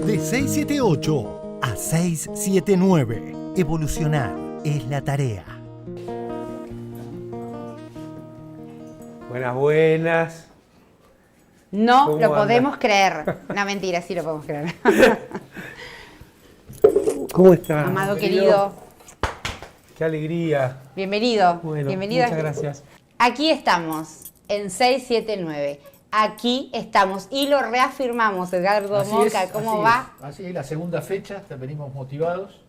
De 678 a 679. Evolucionar es la tarea. Buenas, buenas. No lo podemos creer. No, mentira, sí lo podemos creer. ¿Cómo estás? Amado querido. Qué alegría. Bienvenido. Bueno, Bienvenido. muchas gracias. Aquí estamos, en 679. Aquí estamos y lo reafirmamos, Edgardo Moca. ¿Cómo va? Así es, la segunda fecha, venimos motivados.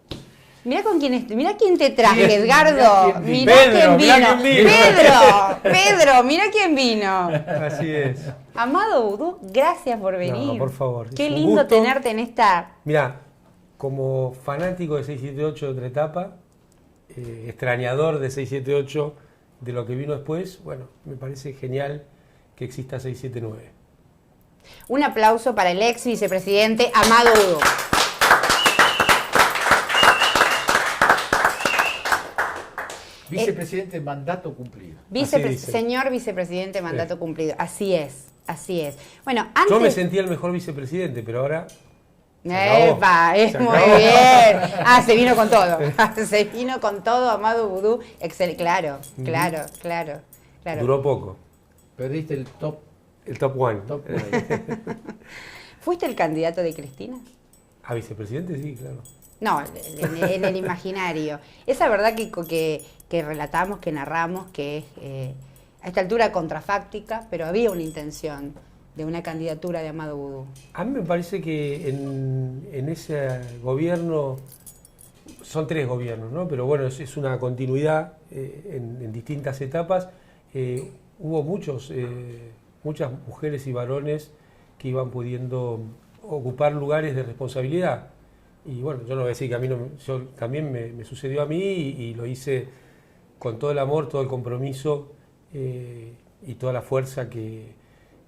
Mira con quién mira quién te traje, sí, Edgardo. Mira Pedro, quién vino. vino. Pedro, mira quién vino. Así es. Amado Vudú, gracias por venir. No, por favor. Qué lindo tenerte en esta. Mira, como fanático de 678 de otra etapa, extrañador de 678 de lo que vino después, bueno, me parece genial que exista 679. Un aplauso para el ex vicepresidente Amado Vudú. Vicepresidente, mandato cumplido. Señor vicepresidente, mandato cumplido. Así es, así es. Bueno, antes... Yo me sentía el mejor vicepresidente, pero ahora... ¡Epa! Es muy bien. Se vino con todo. Se vino con todo, Amado Vudú. Claro. Duró poco. Perdiste el top. El top one. ¿Fuiste el candidato de Cristina? ¿A vicepresidente? Sí, claro. No, en el imaginario. Esa verdad que relatamos, que narramos, que es a esta altura contrafáctica, pero había una intención de una candidatura de Amado Vudú. A mí me parece que en ese gobierno, son 3 gobiernos, ¿no? Pero bueno, es una continuidad en distintas etapas. Hubo muchas mujeres y varones que iban pudiendo ocupar lugares de responsabilidad. Y bueno, yo no voy a decir que a mí también me sucedió a mí y lo hice con todo el amor, todo el compromiso y toda la fuerza que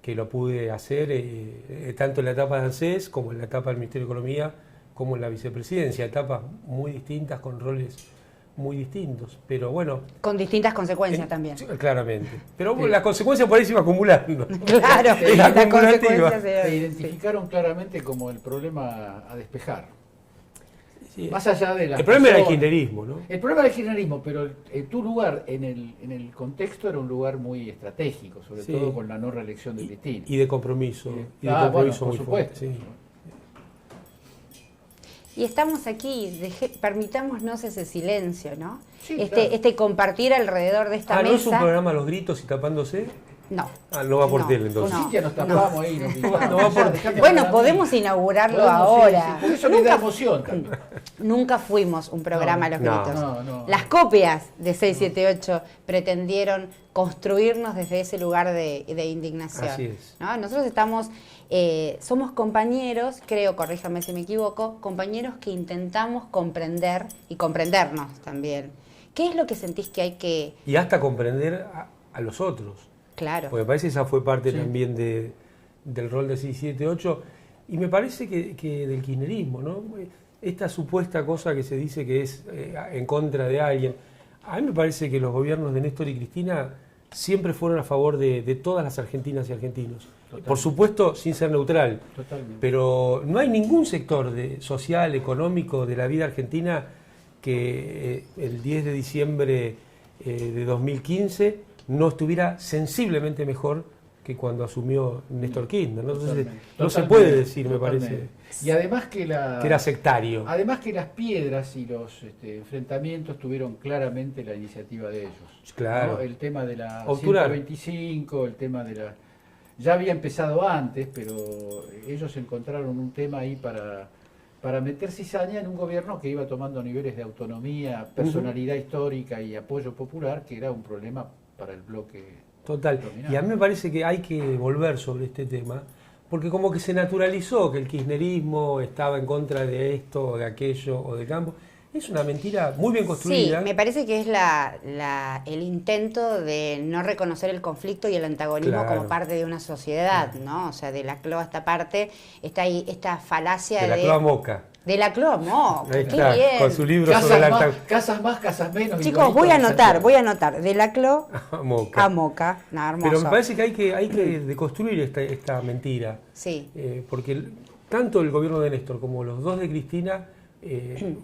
lo pude hacer, tanto en la etapa de ANSES como en la etapa del Ministerio de Economía, como en la vicepresidencia, etapas muy distintas, con roles muy distintos, pero bueno... Con distintas consecuencias también. Claramente, pero sí. Las consecuencias por ahí se iban acumulando. Claro, las consecuencias se identificaron claramente como el problema a despejar. Sí. Más allá de la... El problema era el kirchnerismo, ¿no? El problema era el kirchnerismo, pero tu lugar en el contexto era un lugar muy estratégico, sobre todo con la no reelección de Cristina. Y de compromiso. Bueno, por supuesto. Sí. Y estamos aquí, permitámonos ese silencio, ¿no? Sí, este compartir alrededor de esta mesa. ¿No es un programa Los Gritos y Tapándose? No. No va por tele, entonces. Sí, ya nos tapamos ahí. No va por... Bueno, podemos inaugurarlo ahora. Sí, por eso nunca, da emoción también. Nunca fuimos un programa Los Gritos. No. Las copias de 678 pretendieron construirnos desde ese lugar de indignación. Así es. ¿No? Nosotros somos compañeros, creo, corríjame si me equivoco, compañeros que intentamos comprender y comprendernos también. ¿Qué es lo que sentís que hay que...? Y hasta comprender a los otros. Claro. Porque me parece que esa fue parte también del rol de 678. Y me parece que del kirchnerismo, ¿no? Esta supuesta cosa que se dice que es en contra de alguien. A mí me parece que los gobiernos de Néstor y Cristina siempre fueron a favor de todas las argentinas y argentinos. Totalmente. Por supuesto, sin ser neutral. Totalmente. Pero no hay ningún sector social, económico de la vida argentina que el 10 de diciembre de 2015 no estuviera sensiblemente mejor que cuando asumió Néstor Kirchner, ¿no? Entonces, no se puede decir, me parece, y además que era sectario. Además que las piedras y los enfrentamientos tuvieron claramente la iniciativa de ellos. Claro. ¿No? El tema de la Obturar. 125, el tema de la... Ya había empezado antes, pero ellos encontraron un tema ahí para meter cizaña en un gobierno que iba tomando niveles de autonomía, personalidad histórica y apoyo popular, que era un problema para el bloque. Total. Dominante. Y a mí me parece que hay que volver sobre este tema, porque como que se naturalizó que el kirchnerismo estaba en contra de esto o de aquello o de Campo. Es una mentira muy bien construida. Sí, me parece que es el intento de no reconocer el conflicto y el antagonismo como parte de una sociedad, ¿no? O sea, de la cloa esta parte, está ahí esta falacia de la cloa Moca. De la cloa Moca, qué está, bien. Con su libro casas sobre más, casas más, casas menos. Chicos, voy a anotar, de la cloa a Moca. No, hermoso. Pero me parece que hay que deconstruir esta mentira. Sí. Porque tanto el gobierno de Néstor como los dos de Cristina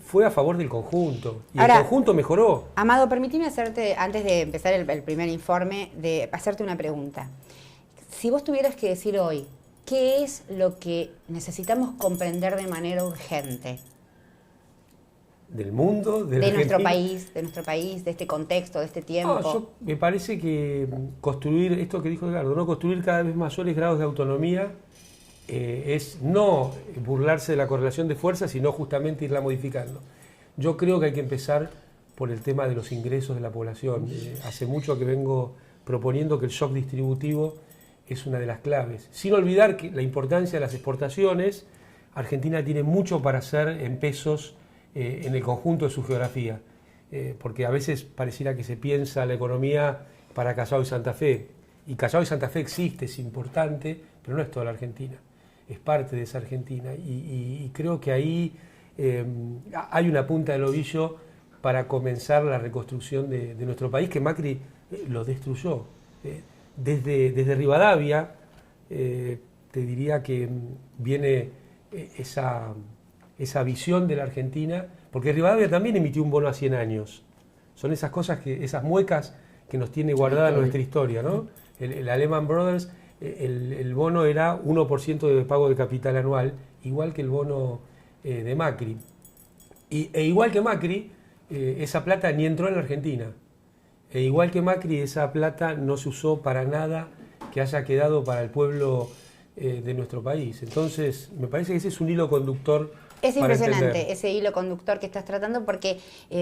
fue a favor del conjunto. Y Ahora, el conjunto mejoró. Amado, permitime hacerte, antes de empezar el primer informe, de hacerte una pregunta. Si vos tuvieras que decir hoy, ¿qué es lo que necesitamos comprender de manera urgente? Del mundo, De nuestro país, de este contexto, de este tiempo. Me parece que construir, esto que dijo Edgardo, ¿no? Construir cada vez mayores grados de autonomía es no burlarse de la correlación de fuerzas, sino justamente irla modificando. Yo creo que hay que empezar por el tema de los ingresos de la población. Hace mucho que vengo proponiendo que el shock distributivo es una de las claves. Sin olvidar que la importancia de las exportaciones, Argentina tiene mucho para hacer en pesos en el conjunto de su geografía, porque a veces pareciera que se piensa la economía para Callao y Santa Fe, y Callao y Santa Fe existe, es importante, pero no es toda la Argentina, es parte de esa Argentina, y creo que ahí hay una punta del ovillo para comenzar la reconstrucción de nuestro país, que Macri lo destruyó. Desde Rivadavia, te diría que viene esa visión de la Argentina, porque Rivadavia también emitió un bono a 100 años. Son esas cosas, esas muecas que nos tiene guardada nuestra historia, ¿no? La Lehman Brothers, el bono era 1% de pago de capital anual, igual que el bono de Macri. E igual que Macri, esa plata ni entró en la Argentina. E igual que Macri, esa plata no se usó para nada que haya quedado para el pueblo de nuestro país. Entonces, me parece que ese es un hilo conductor. Es impresionante ese hilo conductor que estás tratando, porque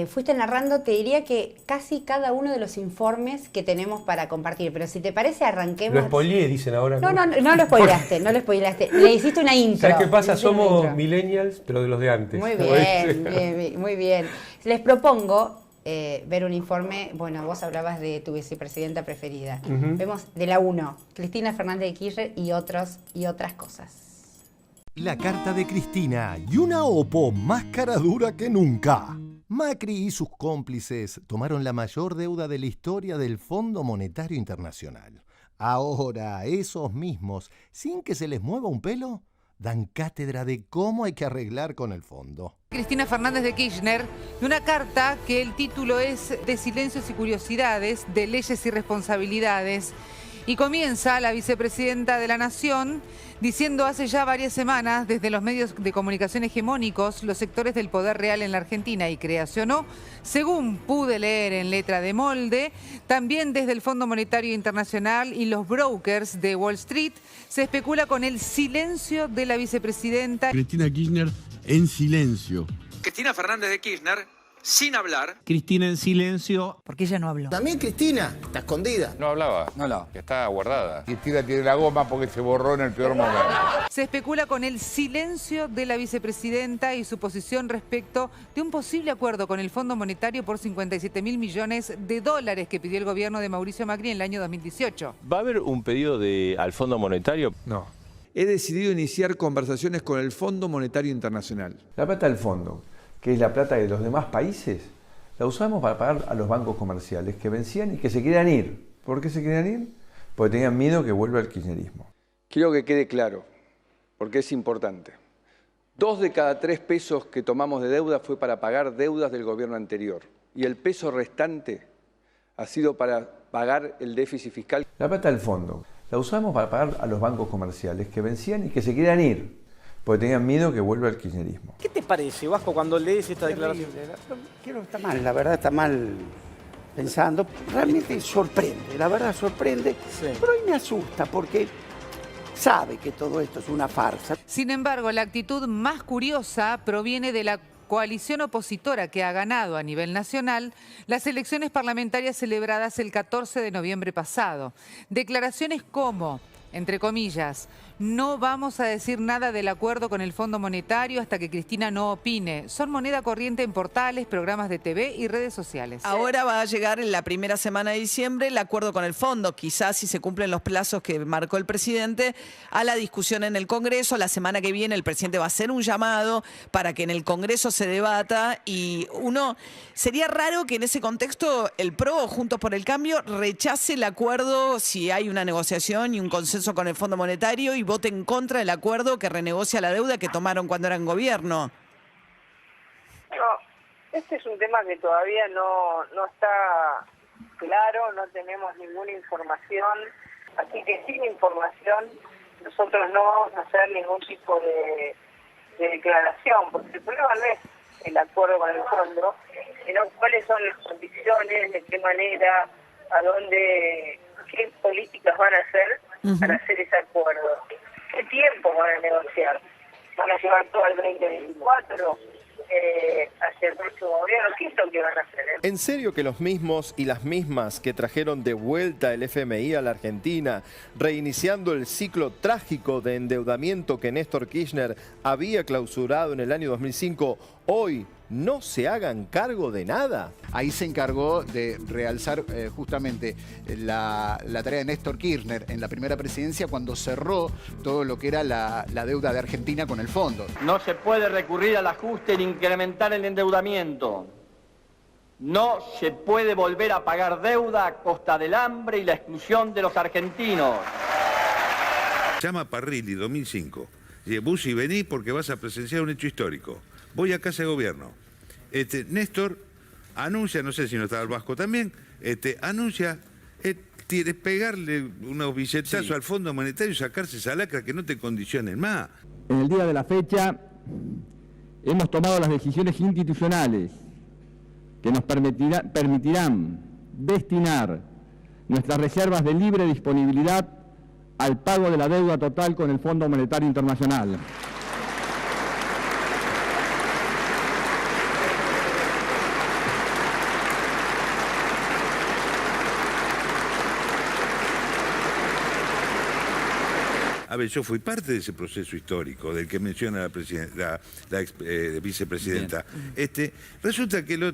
fuiste narrando, te diría que casi cada uno de los informes que tenemos para compartir. Pero si te parece, arranquemos. Lo spoileé, dicen ahora. No lo spoileaste, no lo spoileaste. Le hiciste una intro. ¿Sabes qué pasa? Somos millennials, pero de los de antes. Muy bien, muy bien. Les propongo ver un informe. Bueno, vos hablabas de tu vicepresidenta preferida. Vemos de la 1, Cristina Fernández de Kirchner y otras cosas. La carta de Cristina y una Oppo más cara dura que nunca. Macri y sus cómplices tomaron la mayor deuda de la historia del Fondo Monetario Internacional. Ahora, esos mismos, sin que se les mueva un pelo, dan cátedra de cómo hay que arreglar con el fondo. Cristina Fernández de Kirchner, de una carta que el título es de silencios y curiosidades, de leyes y responsabilidades. Y comienza la vicepresidenta de la Nación diciendo hace ya varias semanas, desde los medios de comunicación hegemónicos, los sectores del poder real en la Argentina, y créase o no, según pude leer en letra de molde, también desde el Fondo Monetario Internacional y los brokers de Wall Street, se especula con el silencio de la vicepresidenta. Cristina Kirchner en silencio. Cristina Fernández de Kirchner sin hablar. Cristina en silencio. Porque ella no habló. También Cristina está escondida. No hablaba. Que está guardada. Cristina tiene la goma porque se borró en el peor momento. Se especula con el silencio de la vicepresidenta y su posición respecto de un posible acuerdo con el Fondo Monetario por 57.000 millones de dólares que pidió el gobierno de Mauricio Macri en el año 2018. ¿Va a haber un pedido al Fondo Monetario? No. He decidido iniciar conversaciones con el Fondo Monetario Internacional. La plata del fondo, que es la plata de los demás países, la usamos para pagar a los bancos comerciales que vencían y que se querían ir. ¿Por qué se querían ir? Porque tenían miedo que vuelva el kirchnerismo. Quiero que quede claro, porque es importante. 2 de cada 3 pesos que tomamos de deuda fue para pagar deudas del gobierno anterior. Y el peso restante ha sido para pagar el déficit fiscal. La plata del fondo, la usamos para pagar a los bancos comerciales que vencían y que se querían ir. Porque tenían miedo que vuelva el kirchnerismo. ¿Qué te parece, Vasco, cuando lees esta declaración? Está mal, la verdad está mal pensando. Realmente sorprende, la verdad sorprende. Sí. Pero hoy me asusta porque sabe que todo esto es una farsa. Sin embargo, la actitud más curiosa proviene de la coalición opositora que ha ganado a nivel nacional las elecciones parlamentarias celebradas el 14 de noviembre pasado. Declaraciones como, entre comillas, no vamos a decir nada del acuerdo con el Fondo Monetario hasta que Cristina no opine. Son moneda corriente en portales, programas de TV y redes sociales. Ahora va a llegar en la primera semana de diciembre el acuerdo con el fondo, quizás si se cumplen los plazos que marcó el presidente, a la discusión en el Congreso. La semana que viene el presidente va a hacer un llamado para que en el Congreso se debata y sería raro que en ese contexto el PRO, Juntos por el Cambio, rechace el acuerdo si hay una negociación y un consenso con el Fondo Monetario y vote en contra del acuerdo que renegocia la deuda que tomaron cuando eran gobierno. No, este es un tema que todavía no está claro, no tenemos ninguna información, así que sin información nosotros no vamos a hacer ningún tipo de declaración, porque el problema no es el acuerdo con el fondo, sino cuáles son las condiciones, de qué manera, a dónde, qué políticas van a hacer para hacer ese acuerdo, qué tiempo van a negociar, van a llevar todo al 2024, hacia el próximo gobierno, ¿qué es lo que van a hacer? ¿En serio que los mismos y las mismas que trajeron de vuelta el FMI a la Argentina, reiniciando el ciclo trágico de endeudamiento que Néstor Kirchner había clausurado en el año 2005, hoy no se hagan cargo de nada? Ahí se encargó de realzar justamente la tarea de Néstor Kirchner en la primera presidencia cuando cerró todo lo que era la deuda de Argentina con el fondo. No se puede recurrir al ajuste ni incrementar el endeudamiento. No se puede volver a pagar deuda a costa del hambre y la exclusión de los argentinos. Llama Parrilli, 2005. Dice, Bussi, vení porque vas a presenciar un hecho histórico. Voy a Casa de Gobierno. Néstor anuncia, no sé si no estaba el Vasco también, anuncia pegarle unos billetazos al Fondo Monetario y sacarse esa lacra que no te condicionen más. En el día de la fecha hemos tomado las decisiones institucionales que nos permitirán destinar nuestras reservas de libre disponibilidad al pago de la deuda total con el Fondo Monetario Internacional. A ver, yo fui parte de ese proceso histórico del que menciona la vicepresidenta. Resulta que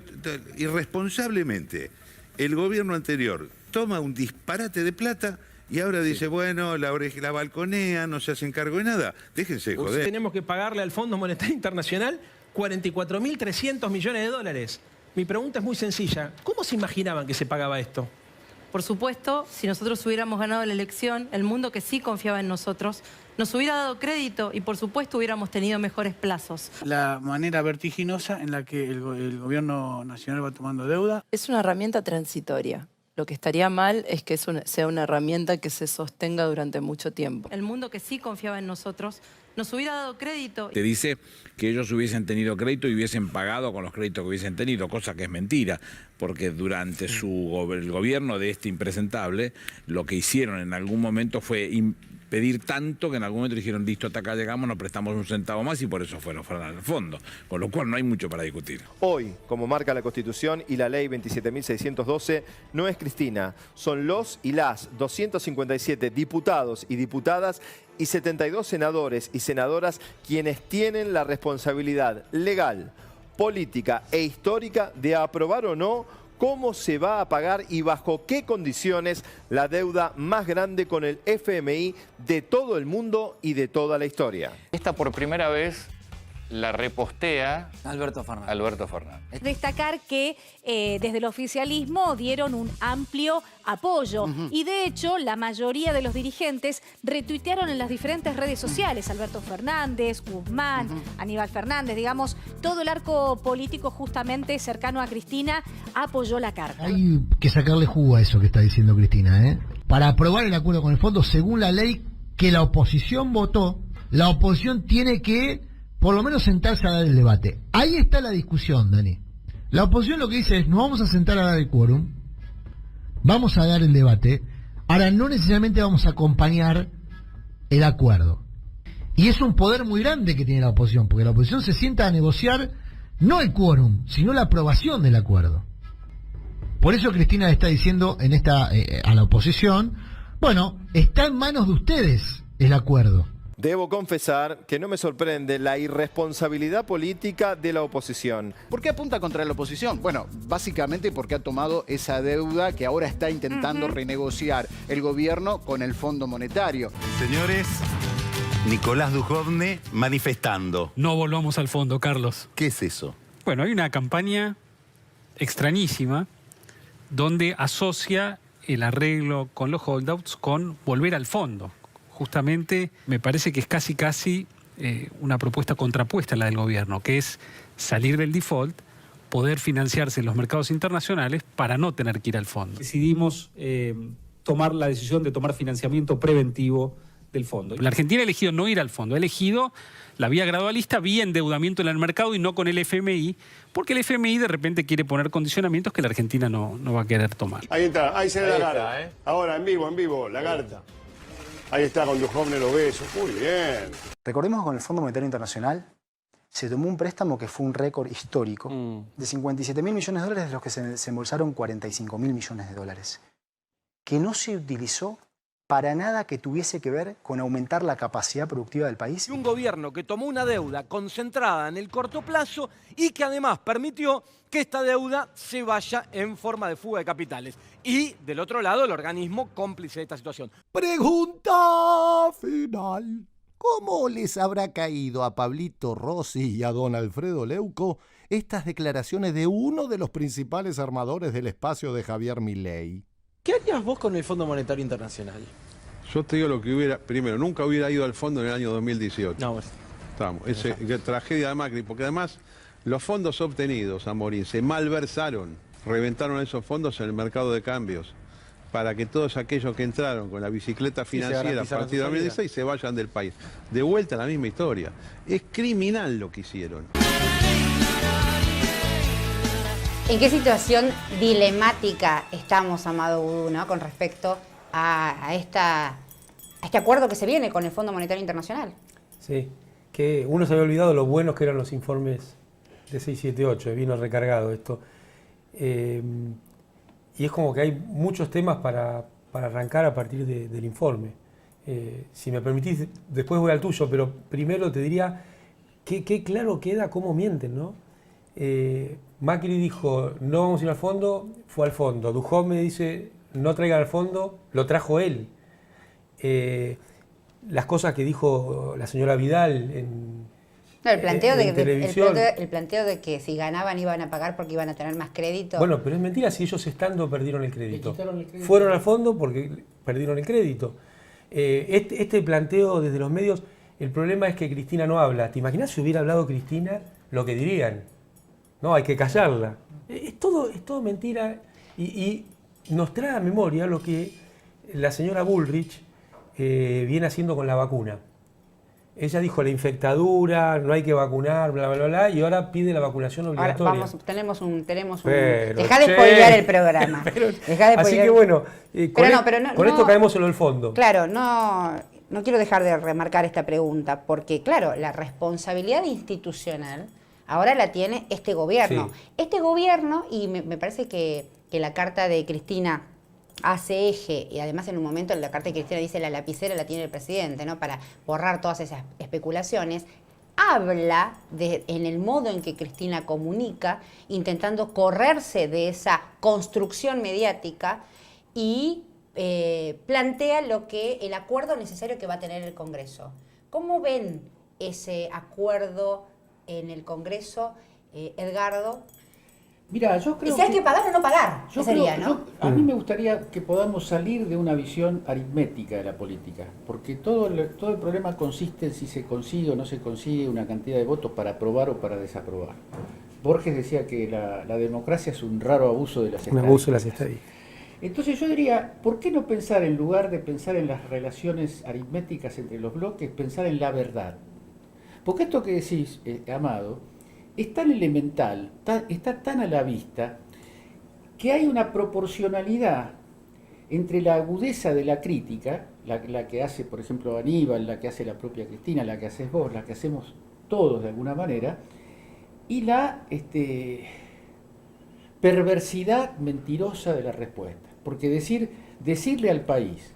irresponsablemente el gobierno anterior toma un disparate de plata y ahora dice, bueno, la balconea, no se hacen cargo de nada. Déjense de joder. Tenemos que pagarle al Fondo Monetario Internacional 44.300 millones de dólares. Mi pregunta es muy sencilla. ¿Cómo se imaginaban que se pagaba esto? Por supuesto, si nosotros hubiéramos ganado la elección, el mundo que sí confiaba en nosotros, nos hubiera dado crédito y por supuesto hubiéramos tenido mejores plazos. La manera vertiginosa en la que el gobierno nacional va tomando deuda. Es una herramienta transitoria. Lo que estaría mal es que sea una herramienta que se sostenga durante mucho tiempo. El mundo que sí confiaba en nosotros nos hubiera dado crédito. Te dice que ellos hubiesen tenido crédito y hubiesen pagado con los créditos que hubiesen tenido, cosa que es mentira, porque durante el gobierno de este impresentable, lo que hicieron en algún momento fue pedir tanto que en algún momento dijeron, listo, hasta acá llegamos, nos prestamos un centavo más y por eso fueron al fondo, con lo cual no hay mucho para discutir. Hoy, como marca la Constitución y la Ley 27.612, no es Cristina, son los y las 257 diputados y diputadas y 72 senadores y senadoras quienes tienen la responsabilidad legal, política e histórica de aprobar o no cómo se va a pagar y bajo qué condiciones la deuda más grande con el FMI de todo el mundo y de toda la historia. Esta por primera vez la repostea Alberto Fernández. Destacar que desde el oficialismo dieron un amplio apoyo y de hecho la mayoría de los dirigentes retuitearon en las diferentes redes sociales. Alberto Fernández, Guzmán, Aníbal Fernández, digamos, todo el arco político justamente cercano a Cristina apoyó la carta. Hay que sacarle jugo a eso que está diciendo Cristina, ¿eh? Para aprobar el acuerdo con el fondo, según la ley que la oposición votó, la oposición tiene que por lo menos sentarse a dar el debate. Ahí está la discusión, Dani. La oposición lo que dice es, nos vamos a sentar a dar el quórum, vamos a dar el debate, ahora no necesariamente vamos a acompañar el acuerdo. Y es un poder muy grande que tiene la oposición, porque la oposición se sienta a negociar no el quórum, sino la aprobación del acuerdo. Por eso Cristina le está diciendo a la oposición, bueno, está en manos de ustedes el acuerdo. Debo confesar que no me sorprende la irresponsabilidad política de la oposición. ¿Por qué apunta contra la oposición? Bueno, básicamente porque ha tomado esa deuda que ahora está intentando renegociar el gobierno con el Fondo Monetario. Señores, Nicolás Dujovne manifestando. No volvamos al fondo, Carlos. ¿Qué es eso? Bueno, hay una campaña extrañísima donde asocia el arreglo con los holdouts con volver al fondo. justamente me parece que es casi una propuesta contrapuesta a la del gobierno, que es salir del default, poder financiarse en los mercados internacionales para no tener que ir al fondo. Decidimos tomar la decisión de tomar financiamiento preventivo del fondo. La Argentina ha elegido no ir al fondo, ha elegido la vía gradualista, vía endeudamiento en el mercado y no con el FMI, porque el FMI de repente quiere poner condicionamientos que la Argentina no va a querer tomar. Ahí está, ahí se ve Lagarde. Ahora, en vivo, Lagarde. Ahí está, con Duhovne los besos. Muy bien. Recordemos que con el Fondo Monetario Internacional se tomó un préstamo que fue un récord histórico de 57.000 millones de dólares, de los que se embolsaron 45.000 millones de dólares, que no se utilizó para nada que tuviese que ver con aumentar la capacidad productiva del país. Y un gobierno que tomó una deuda concentrada en el corto plazo y que además permitió que esta deuda se vaya en forma de fuga de capitales. Y del otro lado, el organismo cómplice de esta situación. Pregunta final. ¿Cómo les habrá caído a Pablito Rossi y a don Alfredo Leuco estas declaraciones de uno de los principales armadores del espacio de Javier Milei? ¿Qué harías vos con el Fondo Monetario Internacional? Yo te digo lo que hubiera... Primero, nunca hubiera ido al fondo en el año 2018. No, pues... Estamos. Tragedia de Macri, porque además los fondos obtenidos, Amorín, se malversaron. Reventaron esos fondos en el mercado de cambios para que todos aquellos que entraron con la bicicleta financiera a partir de 2016 se vayan del país. De vuelta a la misma historia. Es criminal lo que hicieron. ¿En qué situación dilemática estamos, Amado Vudú, ¿no? Con respecto a este acuerdo que se viene con el Fondo Monetario Internacional? Sí, que uno se había olvidado lo buenos que eran los informes de 678, vino recargado esto. Y es como que hay muchos temas para arrancar a partir del informe. Si me permitís, después voy al tuyo, pero primero te diría que claro queda cómo mienten, ¿no? Macri dijo, no vamos a ir al fondo, fue al fondo. Duhovne dice, no traigan al fondo, lo trajo él. Las cosas que dijo la señora Vidal en televisión. El planteo de que si ganaban iban a pagar porque iban a tener más crédito. Bueno, pero es mentira si ellos estando perdieron el crédito. Fueron al fondo porque perdieron el crédito. Este planteo desde los medios, el problema es que Cristina no habla. ¿Te imaginas si hubiera hablado Cristina lo que dirían? No, hay que callarla. Es todo mentira y nos trae a memoria lo que la señora Bullrich viene haciendo con la vacuna. Ella dijo la infectadura, no hay que vacunar, bla, bla, bla, y ahora pide la vacunación obligatoria. Ahora tenemos un... Dejá de spoilear el programa. Así que bueno, con esto caemos en lo del fondo. Claro, no quiero dejar de remarcar esta pregunta, porque claro, la responsabilidad institucional ahora la tiene este gobierno. Sí. Este gobierno, y me parece que la carta de Cristina hace eje, y además en un momento la carta de Cristina dice la lapicera la tiene el presidente, ¿no? Para borrar todas esas especulaciones, habla en el modo en que Cristina comunica, intentando correrse de esa construcción mediática y plantea el acuerdo necesario que va a tener el Congreso. ¿Cómo ven ese acuerdo en el Congreso, Edgardo? Mira, yo creo ¿Y si hay que pagar o no pagar? A mí me gustaría que podamos salir de una visión aritmética de la política, porque todo el problema consiste en si se consigue o no se consigue una cantidad de votos para aprobar o para desaprobar. Borges decía que la democracia es un raro abuso de las estadísticas. Un abuso de las estadísticas. Entonces yo diría, ¿por qué no pensar, en lugar de pensar en las relaciones aritméticas entre los bloques, pensar en la verdad? Porque esto que decís, Amado, es tan elemental, está tan a la vista, que hay una proporcionalidad entre la agudeza de la crítica, la que hace, por ejemplo, Aníbal, la que hace la propia Cristina, la que haces vos, la que hacemos todos de alguna manera, y la perversidad mentirosa de la respuesta. Porque decirle al país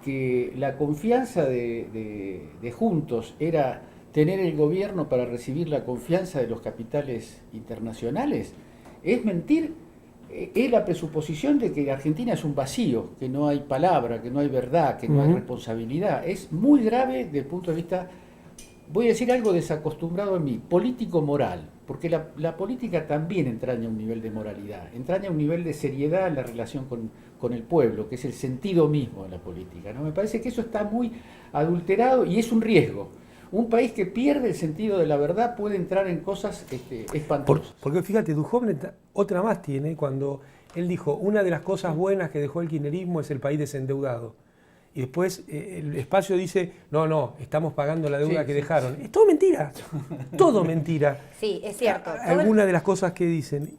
que la confianza de Juntos era tener el gobierno para recibir la confianza de los capitales internacionales, es mentir, es la presuposición de que Argentina es un vacío, que no hay palabra, que no hay verdad, que no hay responsabilidad. Es muy grave desde el punto de vista, voy a decir algo desacostumbrado en mí, político-moral, porque la política también entraña un nivel de moralidad, entraña un nivel de seriedad en la relación con el pueblo, que es el sentido mismo de la política, ¿no? Me parece que eso está muy adulterado y es un riesgo. Un país que pierde el sentido de la verdad puede entrar en cosas espantosas. Porque fíjate, Duhovne otra más tiene cuando él dijo, una de las cosas buenas que dejó el kirchnerismo es el país desendeudado. Y después el Espacio dice, no, estamos pagando la deuda que dejaron. Es todo mentira, todo mentira. Sí, es cierto. Algunas de las cosas que dicen.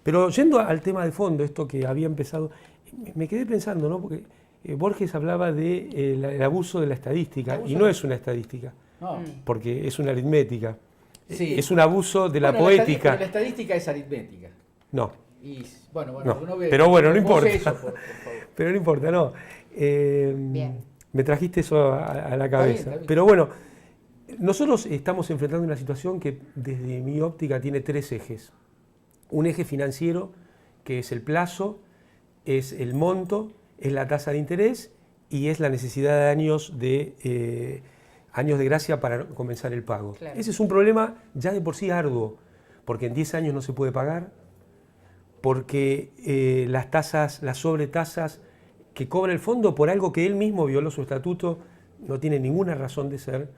Pero yendo al tema de fondo, esto que había empezado, me quedé pensando, ¿no? Porque Borges hablaba de el abuso de la estadística, y no es una estadística, porque es una aritmética. Sí. Es un abuso de la poética. Pero la estadística es aritmética. No. Y, bueno, no. uno ve, Pero bueno, no importa. Eso, por favor. Pero no importa, no. Bien. Me trajiste eso a la cabeza. Está bien. Pero bueno, nosotros estamos enfrentando una situación que desde mi óptica tiene tres ejes. Un eje financiero, que es el plazo, es el monto, es la tasa de interés y es la necesidad de años de gracia para comenzar el pago. Claro. Ese es un problema ya de por sí arduo, porque en 10 años no se puede pagar, porque las tasas, las sobretasas que cobra el fondo por algo que él mismo violó su estatuto no tiene ninguna razón de ser,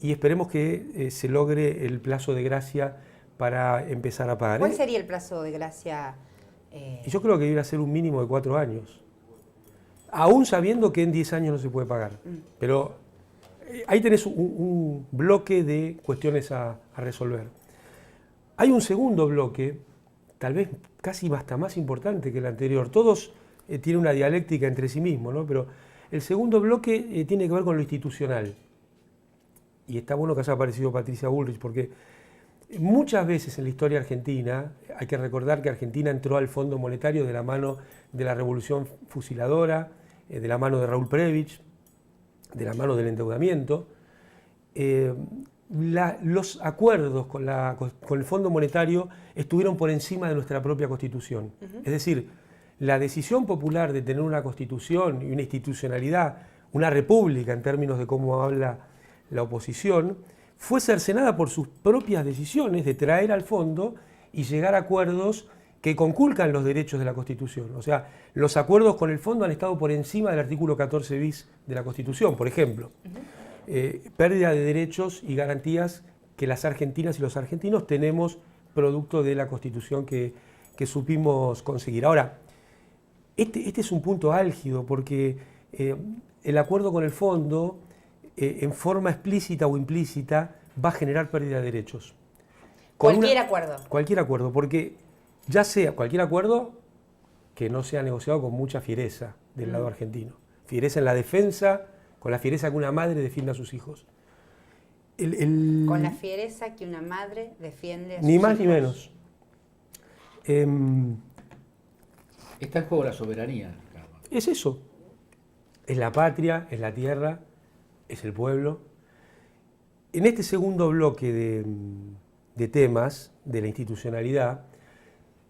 y esperemos que se logre el plazo de gracia para empezar a pagar. ¿Cuál sería el plazo de gracia? Yo creo que debería ser un mínimo de 4 años, aún sabiendo que en 10 años no se puede pagar. Pero ahí tenés un bloque de cuestiones a resolver. Hay un segundo bloque, tal vez casi hasta más importante que el anterior. Todos tienen una dialéctica entre sí mismos, ¿no? Pero el segundo bloque tiene que ver con lo institucional. Y está bueno que haya aparecido Patricia Bullrich, porque muchas veces en la historia argentina, hay que recordar que Argentina entró al Fondo Monetario de la mano de la Revolución Fusiladora, de la mano de Raúl Prebisch, de la mano del endeudamiento. Los acuerdos con el Fondo Monetario estuvieron por encima de nuestra propia Constitución. Es decir, la decisión popular de tener una Constitución y una institucionalidad, una república en términos de cómo habla la oposición, fue cercenada por sus propias decisiones de traer al fondo y llegar a acuerdos que conculcan los derechos de la Constitución. O sea, los acuerdos con el fondo han estado por encima del artículo 14 bis de la Constitución, por ejemplo. Pérdida de derechos y garantías que las argentinas y los argentinos tenemos producto de la Constitución que supimos conseguir. Ahora, este es un punto álgido porque el acuerdo con el fondo, en forma explícita o implícita, va a generar pérdida de derechos. Cualquier acuerdo. Cualquier acuerdo, porque ya sea cualquier acuerdo que no sea negociado con mucha fiereza del lado argentino. Fiereza en la defensa, con la fiereza que una madre defiende a sus hijos. Con la fiereza que una madre defiende a sus hijos. Ni más ni menos. Está en juego la soberanía, Carlos. Es eso. Es la patria, es la tierra, es el pueblo. En este segundo bloque de temas de la institucionalidad,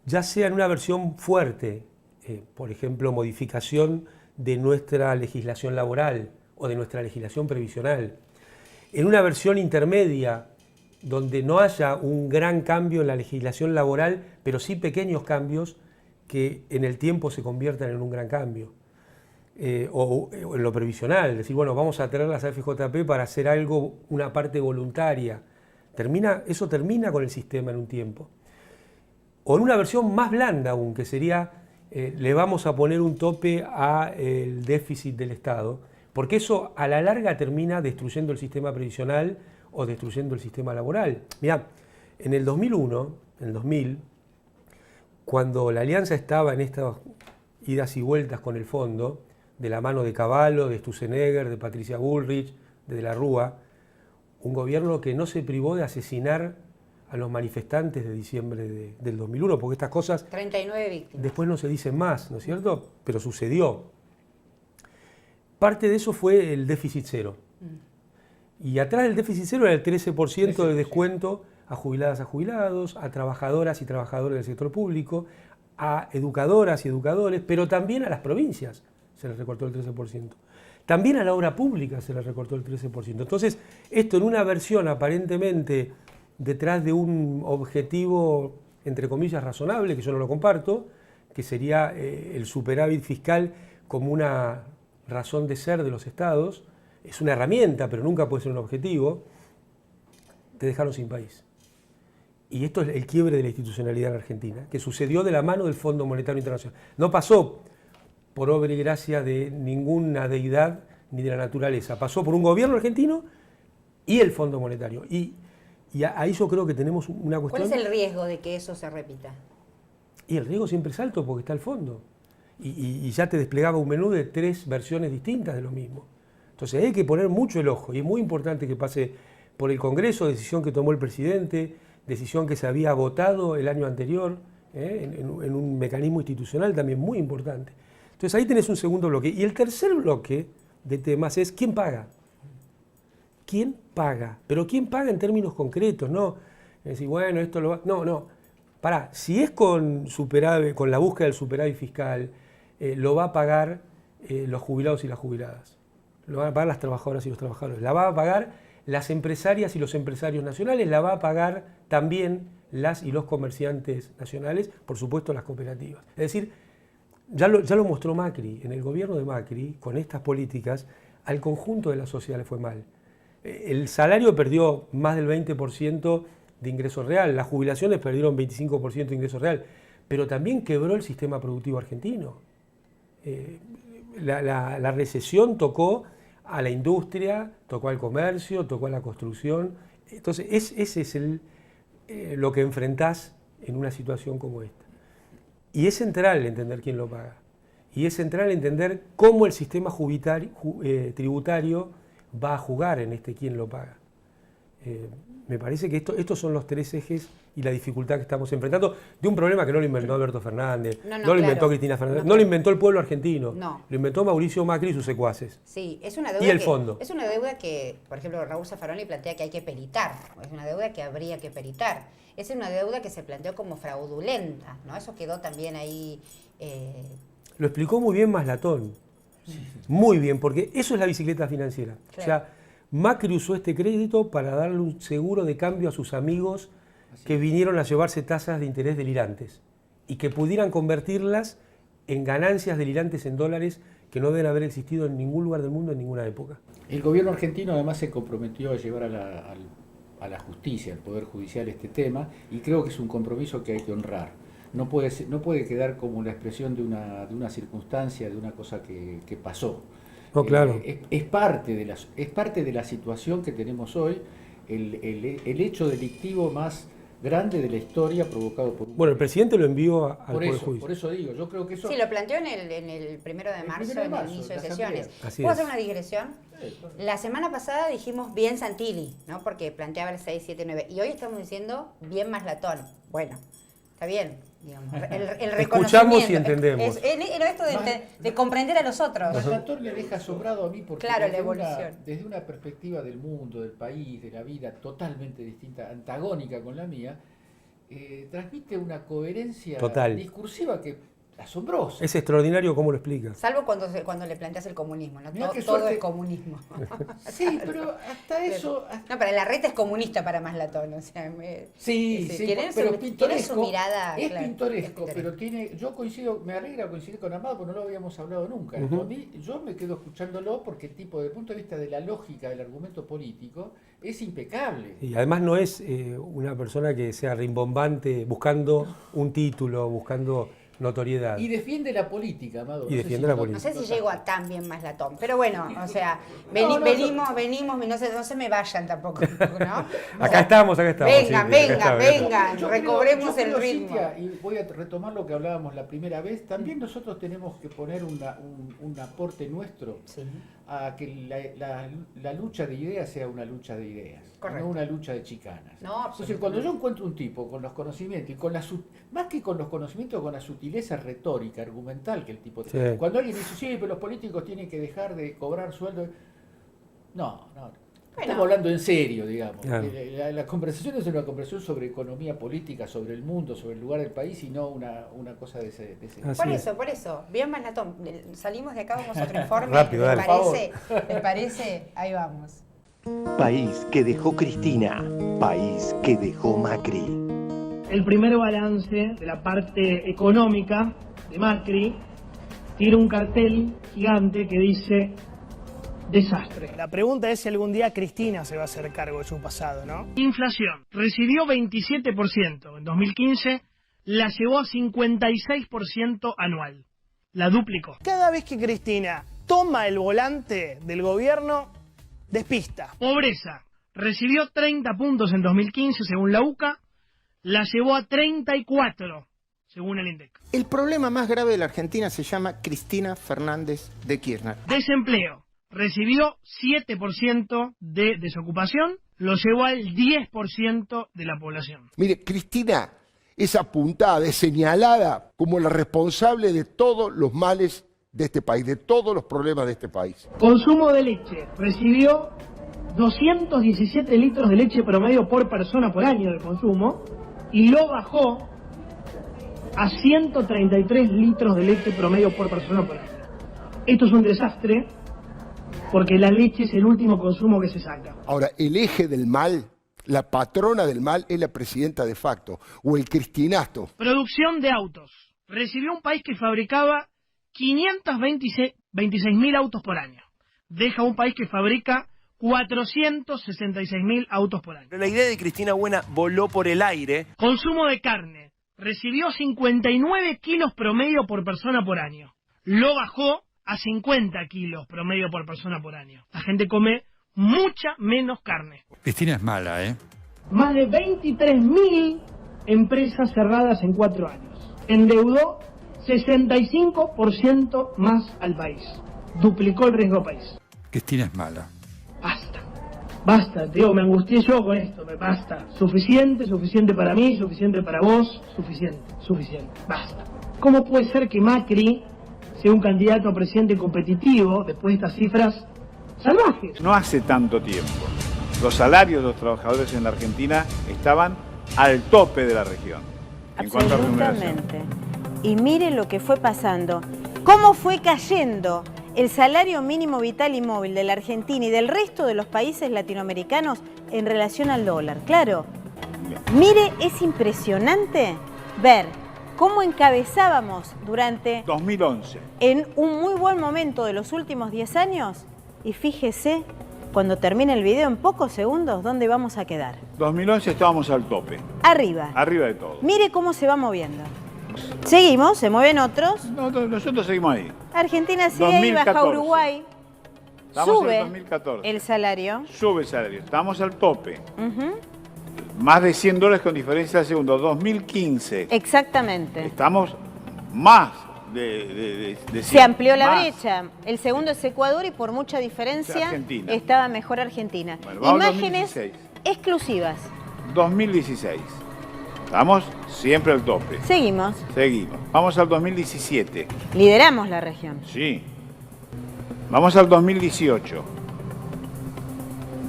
ya sea en una versión fuerte, por ejemplo, modificación de nuestra legislación laboral o de nuestra legislación previsional, en una versión intermedia, donde no haya un gran cambio en la legislación laboral, pero sí pequeños cambios que en el tiempo se conviertan en un gran cambio. O en lo previsional, decir, bueno, vamos a traer las AFJP para hacer algo, una parte voluntaria. Eso termina con el sistema en un tiempo. O en una versión más blanda aún, que sería, le vamos a poner un tope al déficit del Estado, porque eso a la larga termina destruyendo el sistema previsional o destruyendo el sistema laboral. Mirá, en el 2001, en el 2000, cuando la Alianza estaba en estas idas y vueltas con el fondo, de la mano de Cavallo, de Sturzenegger, de Patricia Bullrich, de la Rúa, un gobierno que no se privó de asesinar a los manifestantes de diciembre del 2001, porque estas cosas 39 víctimas. Después no se dicen más, ¿no es cierto? Pero sucedió. Parte de eso fue el déficit cero. Y atrás del déficit cero era el 13% de descuento a jubiladas, a jubilados, a trabajadoras y trabajadores del sector público, a educadoras y educadores, pero también a las provincias se les recortó el 13%. También a la obra pública se les recortó el 13%. Entonces, esto en una versión aparentemente detrás de un objetivo, entre comillas, razonable, que yo no lo comparto, que sería el superávit fiscal como una razón de ser de los estados. Es una herramienta, pero nunca puede ser un objetivo. Te dejaron sin país. Y esto es el quiebre de la institucionalidad en Argentina, que sucedió de la mano del Fondo Monetario Internacional. No pasó por obra y gracia de ninguna deidad ni de la naturaleza. Pasó por un gobierno argentino y el Fondo Monetario. Y ahí yo creo que tenemos una cuestión... ¿Cuál es el riesgo de que eso se repita? Y el riesgo siempre es alto porque está el fondo. Y ya te desplegaba un menú de 3 versiones distintas de lo mismo. Entonces hay que poner mucho el ojo y es muy importante que pase por el Congreso, decisión que tomó el presidente, decisión que se había votado el año anterior, en un mecanismo institucional también muy importante. Entonces ahí tenés un segundo bloque. Y el tercer bloque de temas es ¿quién paga? ¿Quién paga? Pero ¿quién paga en términos concretos? No es decir, bueno, esto lo va... No. Pará, si es con superávit, con la búsqueda del superávit fiscal, lo va a pagar los jubilados y las jubiladas. Lo van a pagar las trabajadoras y los trabajadores. La va a pagar las empresarias y los empresarios nacionales. La va a pagar también las y los comerciantes nacionales, por supuesto las cooperativas. Es decir, ya lo mostró Macri. En el gobierno de Macri, con estas políticas, al conjunto de la sociedad le fue mal. El salario perdió más del 20% de ingreso real, las jubilaciones perdieron 25% de ingreso real, pero también quebró el sistema productivo argentino. La recesión tocó a la industria, tocó al comercio, tocó a la construcción. Entonces, ese es lo que enfrentás en una situación como esta. Y es central entender quién lo paga. Y es central entender cómo el sistema tributario va a jugar en quién lo paga. Me parece que estos son los 3 ejes y la dificultad que estamos enfrentando de un problema que no lo inventó Alberto Fernández, no lo inventó Cristina Fernández, no lo inventó el pueblo argentino, lo inventó Mauricio Macri y sus secuaces. Sí, es una deuda y el fondo. Es una deuda que, por ejemplo, Raúl Zaffaroni plantea que hay que peritar, es una deuda que habría que peritar. Es una deuda que se planteó como fraudulenta, ¿no? Eso quedó también ahí... Lo explicó muy bien Maslatón, muy bien, porque eso es la bicicleta financiera. Claro. O sea, Macri usó este crédito para darle un seguro de cambio a sus amigos que vinieron a llevarse tasas de interés delirantes y que pudieran convertirlas en ganancias delirantes en dólares que no deben haber existido en ningún lugar del mundo en ninguna época. El gobierno argentino además se comprometió a llevar a la justicia, al Poder Judicial este tema, y creo que es un compromiso que hay que honrar. No puede quedar como la expresión de una circunstancia, de una cosa que pasó. No, claro. Es parte de la situación que tenemos hoy, el hecho delictivo más grande de la historia provocado por... Bueno, el presidente lo envió al Poder Judicial. Por eso digo, yo creo que eso... Sí, lo planteó en el 1 de marzo, en el inicio de sesiones. ¿Puedo hacer una digresión? La semana pasada dijimos bien Santilli, ¿no? Porque planteaba el 6, 7, 9. Y hoy estamos diciendo bien Maslatón. Bueno, está bien, digamos. El reconocimiento. Escuchamos y entendemos. Esto de comprender a los otros. Maslatón me deja asombrado a mí porque claro, la evolución. Desde una perspectiva del mundo, del país, de la vida totalmente distinta, antagónica con la mía, transmite una coherencia total, discursiva que asombrosa. Es extraordinario cómo lo explica. Salvo cuando le planteas el comunismo, ¿no? Todo es comunismo. Sí, pero hasta eso... No, pero la reta es comunista para Maslatón, o sea... Sí, pero tiene su mirada... Es pintoresco, pero yo coincido, me alegra coincidir con Amado porque no lo habíamos hablado nunca. A mí, yo me quedo escuchándolo porque el tipo, desde el punto de vista de la lógica del argumento político, es impecable. Y además no es una persona que sea rimbombante buscando un título, buscando... notoriedad. Y defiende la política, Amado. Y defiende la política. No sé si llego a tan bien Maslatón, pero bueno, o sea, venimos, no se me vayan tampoco, ¿no? Acá estamos. Vengan, recobremos el ritmo. Cintia, y voy a retomar lo que hablábamos la primera vez, también nosotros tenemos que poner un aporte nuestro a que la lucha de ideas sea una lucha de ideas, no una lucha de chicanas. Entonces, cuando yo encuentro un tipo con los conocimientos, y más que con los conocimientos, con la sutileza retórica, argumental que el tipo tiene. Cuando alguien dice, sí, pero los políticos tienen que dejar de cobrar sueldo. No. Estamos hablando en serio, digamos. Claro. La conversación es una conversación sobre economía política, sobre el mundo, sobre el lugar del país y no una cosa de ese. Por eso. Bien Maslatón. Salimos de acá, vamos a otro informe. Rápido, ¿Les parece? Ahí vamos. País que dejó Cristina. país que dejó Macri. El primer balance de la parte económica de Macri tiene un cartel gigante que dice desastre. La pregunta es si algún día Cristina se va a hacer cargo de su pasado, ¿no? Inflación. Recibió 27% en 2015, la llevó a 56% anual. La duplicó. Cada vez que Cristina toma el volante del gobierno, despista. Pobreza. Recibió 30 puntos en 2015 según la UCA, la llevó a 34 según el INDEC. El problema más grave de la Argentina se llama Cristina Fernández de Kirchner. Desempleo. Recibió 7% de desocupación, lo llevó al 10% de la población. Mire, Cristina es apuntada, es señalada como la responsable de todos los males de este país, de todos los problemas de este país. Consumo de leche. Recibió 217 litros de leche promedio por persona por año de consumo y lo bajó a 133 litros de leche promedio por persona por año. Esto es un desastre porque la leche es el último consumo que se saca. Ahora, el eje del mal, la patrona del mal es la presidenta de facto, o el cristinato. Producción de autos. Recibió un país que fabricaba 526.000 autos por año. Deja un país que fabrica 466.000 autos por año. Pero la idea de Cristina Buena voló por el aire. Consumo de carne. Recibió 59 kilos promedio por persona por año. Lo bajó a 50 kilos promedio por persona por año. La gente come mucha menos carne. Cristina es mala, ¿eh? Más de 23.000 empresas cerradas en 4 años. Endeudó 65% más al país. Duplicó el riesgo país. Cristina es mala. Basta, tío, me angustié yo con esto, me basta. Suficiente, suficiente para mí, suficiente para vos, suficiente, basta. ¿Cómo puede ser que Macri sea un candidato a presidente competitivo después de estas cifras salvajes? No hace tanto tiempo, los salarios de los trabajadores en la Argentina estaban al tope de la región. En cuanto a remuneración. Absolutamente. Y mire lo que fue pasando. ¿Cómo fue cayendo el salario mínimo vital y móvil de la Argentina y del resto de los países latinoamericanos en relación al dólar? Claro. Mire, es impresionante ver cómo encabezábamos durante 2011. En un muy buen momento de los últimos 10 años. Y fíjese, cuando termine el video en pocos segundos, ¿dónde vamos a quedar? 2011 estábamos al tope. Arriba. Arriba de todo. Mire cómo se va moviendo. Seguimos, se mueven otros. No, nosotros seguimos ahí. Argentina sigue ahí, baja Uruguay. Estamos sube en 2014. el salario. Sube el salario. Estamos al tope. Más de $100 con diferencia de segundo. 2015. Exactamente. Estamos más de 100. Se amplió la más. brecha. El segundo es Ecuador y por mucha diferencia Argentina. estaba mejor Argentina. Bueno, vamos Imágenes 2016. exclusivas. 2016. Estamos siempre al tope. Seguimos. Seguimos. Vamos al 2017. Lideramos la región. Sí. Vamos al 2018.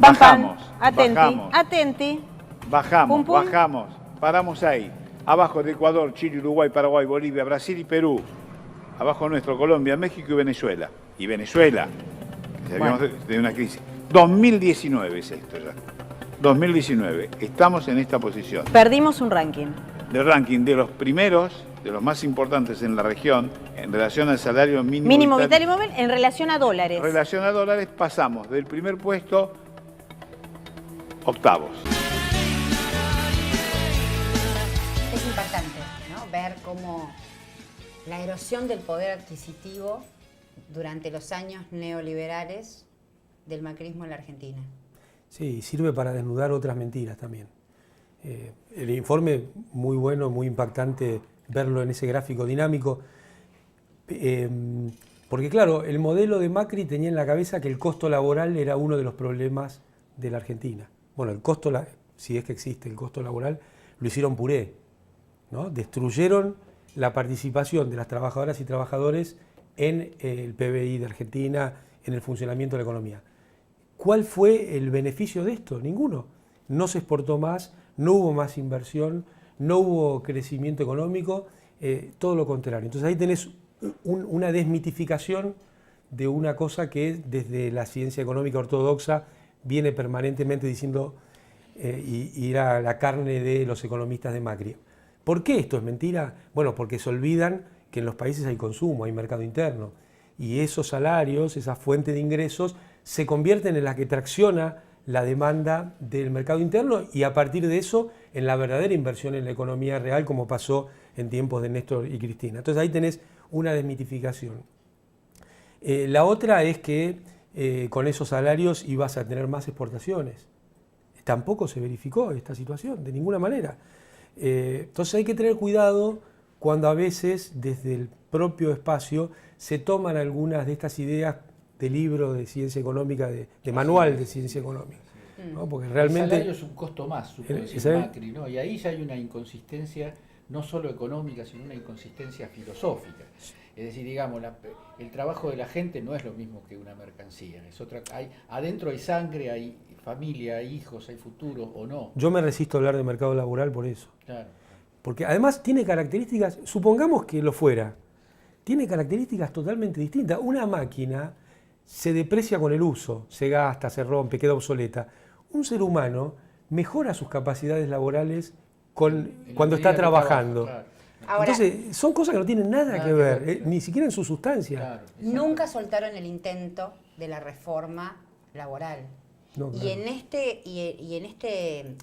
Pam, pam. Bajamos. Atenti. Bajamos. Atenti. Bajamos. Pum, pum. Bajamos. Paramos ahí. Abajo de Ecuador, Chile, Uruguay, Paraguay, Bolivia, Brasil y Perú. Abajo nuestro, Colombia, México y Venezuela. Y Venezuela. Habíamos de una crisis. 2019 es esto ya. 2019. Estamos en esta posición. Perdimos un ranking. Del ranking de los primeros, de los más importantes en la región, en relación al salario Mínimo vital y móvil en relación a dólares. En relación a dólares pasamos del primer puesto octavos. Es impactante, ¿no? Ver cómo la erosión del poder adquisitivo durante los años neoliberales del macrismo en la Argentina. Sí, sirve para desnudar otras mentiras también. El informe, muy bueno, muy impactante verlo en ese gráfico dinámico, porque claro, el modelo de Macri tenía en la cabeza que el costo laboral era uno de los problemas de la Argentina. Bueno, el costo, si es que existe el costo laboral, lo hicieron puré, ¿no? Destruyeron la participación de las trabajadoras y trabajadores en el PBI de Argentina, en el funcionamiento de la economía. ¿Cuál fue el beneficio de esto? Ninguno. No se exportó más, no hubo más inversión, no hubo crecimiento económico, todo lo contrario. Entonces ahí tenés una desmitificación de una cosa que desde la ciencia económica ortodoxa viene permanentemente diciendo y era la carne de los economistas de Macri. ¿Por qué esto es mentira? Bueno, porque se olvidan que en los países hay consumo, hay mercado interno, y esos salarios, esa fuente de ingresos, se convierten en la que tracciona la demanda del mercado interno y a partir de eso en la verdadera inversión en la economía real, como pasó en tiempos de Néstor y Cristina. Entonces ahí tenés una desmitificación. La otra es que con esos salarios ibas a tener más exportaciones. Tampoco se verificó esta situación, de ninguna manera. Entonces hay que tener cuidado cuando a veces desde el propio espacio se toman algunas de estas ideas de libro de ciencia económica, de manual de ciencia económica. ¿no? Porque realmente... El salario es un costo más, supo decir Macri, ¿no? Y ahí ya hay una inconsistencia no solo económica, sino una inconsistencia filosófica. Es decir, digamos, el trabajo de la gente no es lo mismo que una mercancía. Es otra, adentro hay sangre, hay familia, hay hijos, hay futuro o no. Yo me resisto a hablar de mercado laboral por eso. Claro. Porque además tiene características, supongamos que lo fuera, tiene características totalmente distintas. Una máquina se deprecia con el uso, se gasta, se rompe, queda obsoleta. Un ser humano mejora sus capacidades laborales cuando está trabajando. Claro. Ahora, entonces, son cosas que no tienen nada que ver, ni siquiera en su sustancia. Claro, nunca soltaron el intento de la reforma laboral. No, y claro. en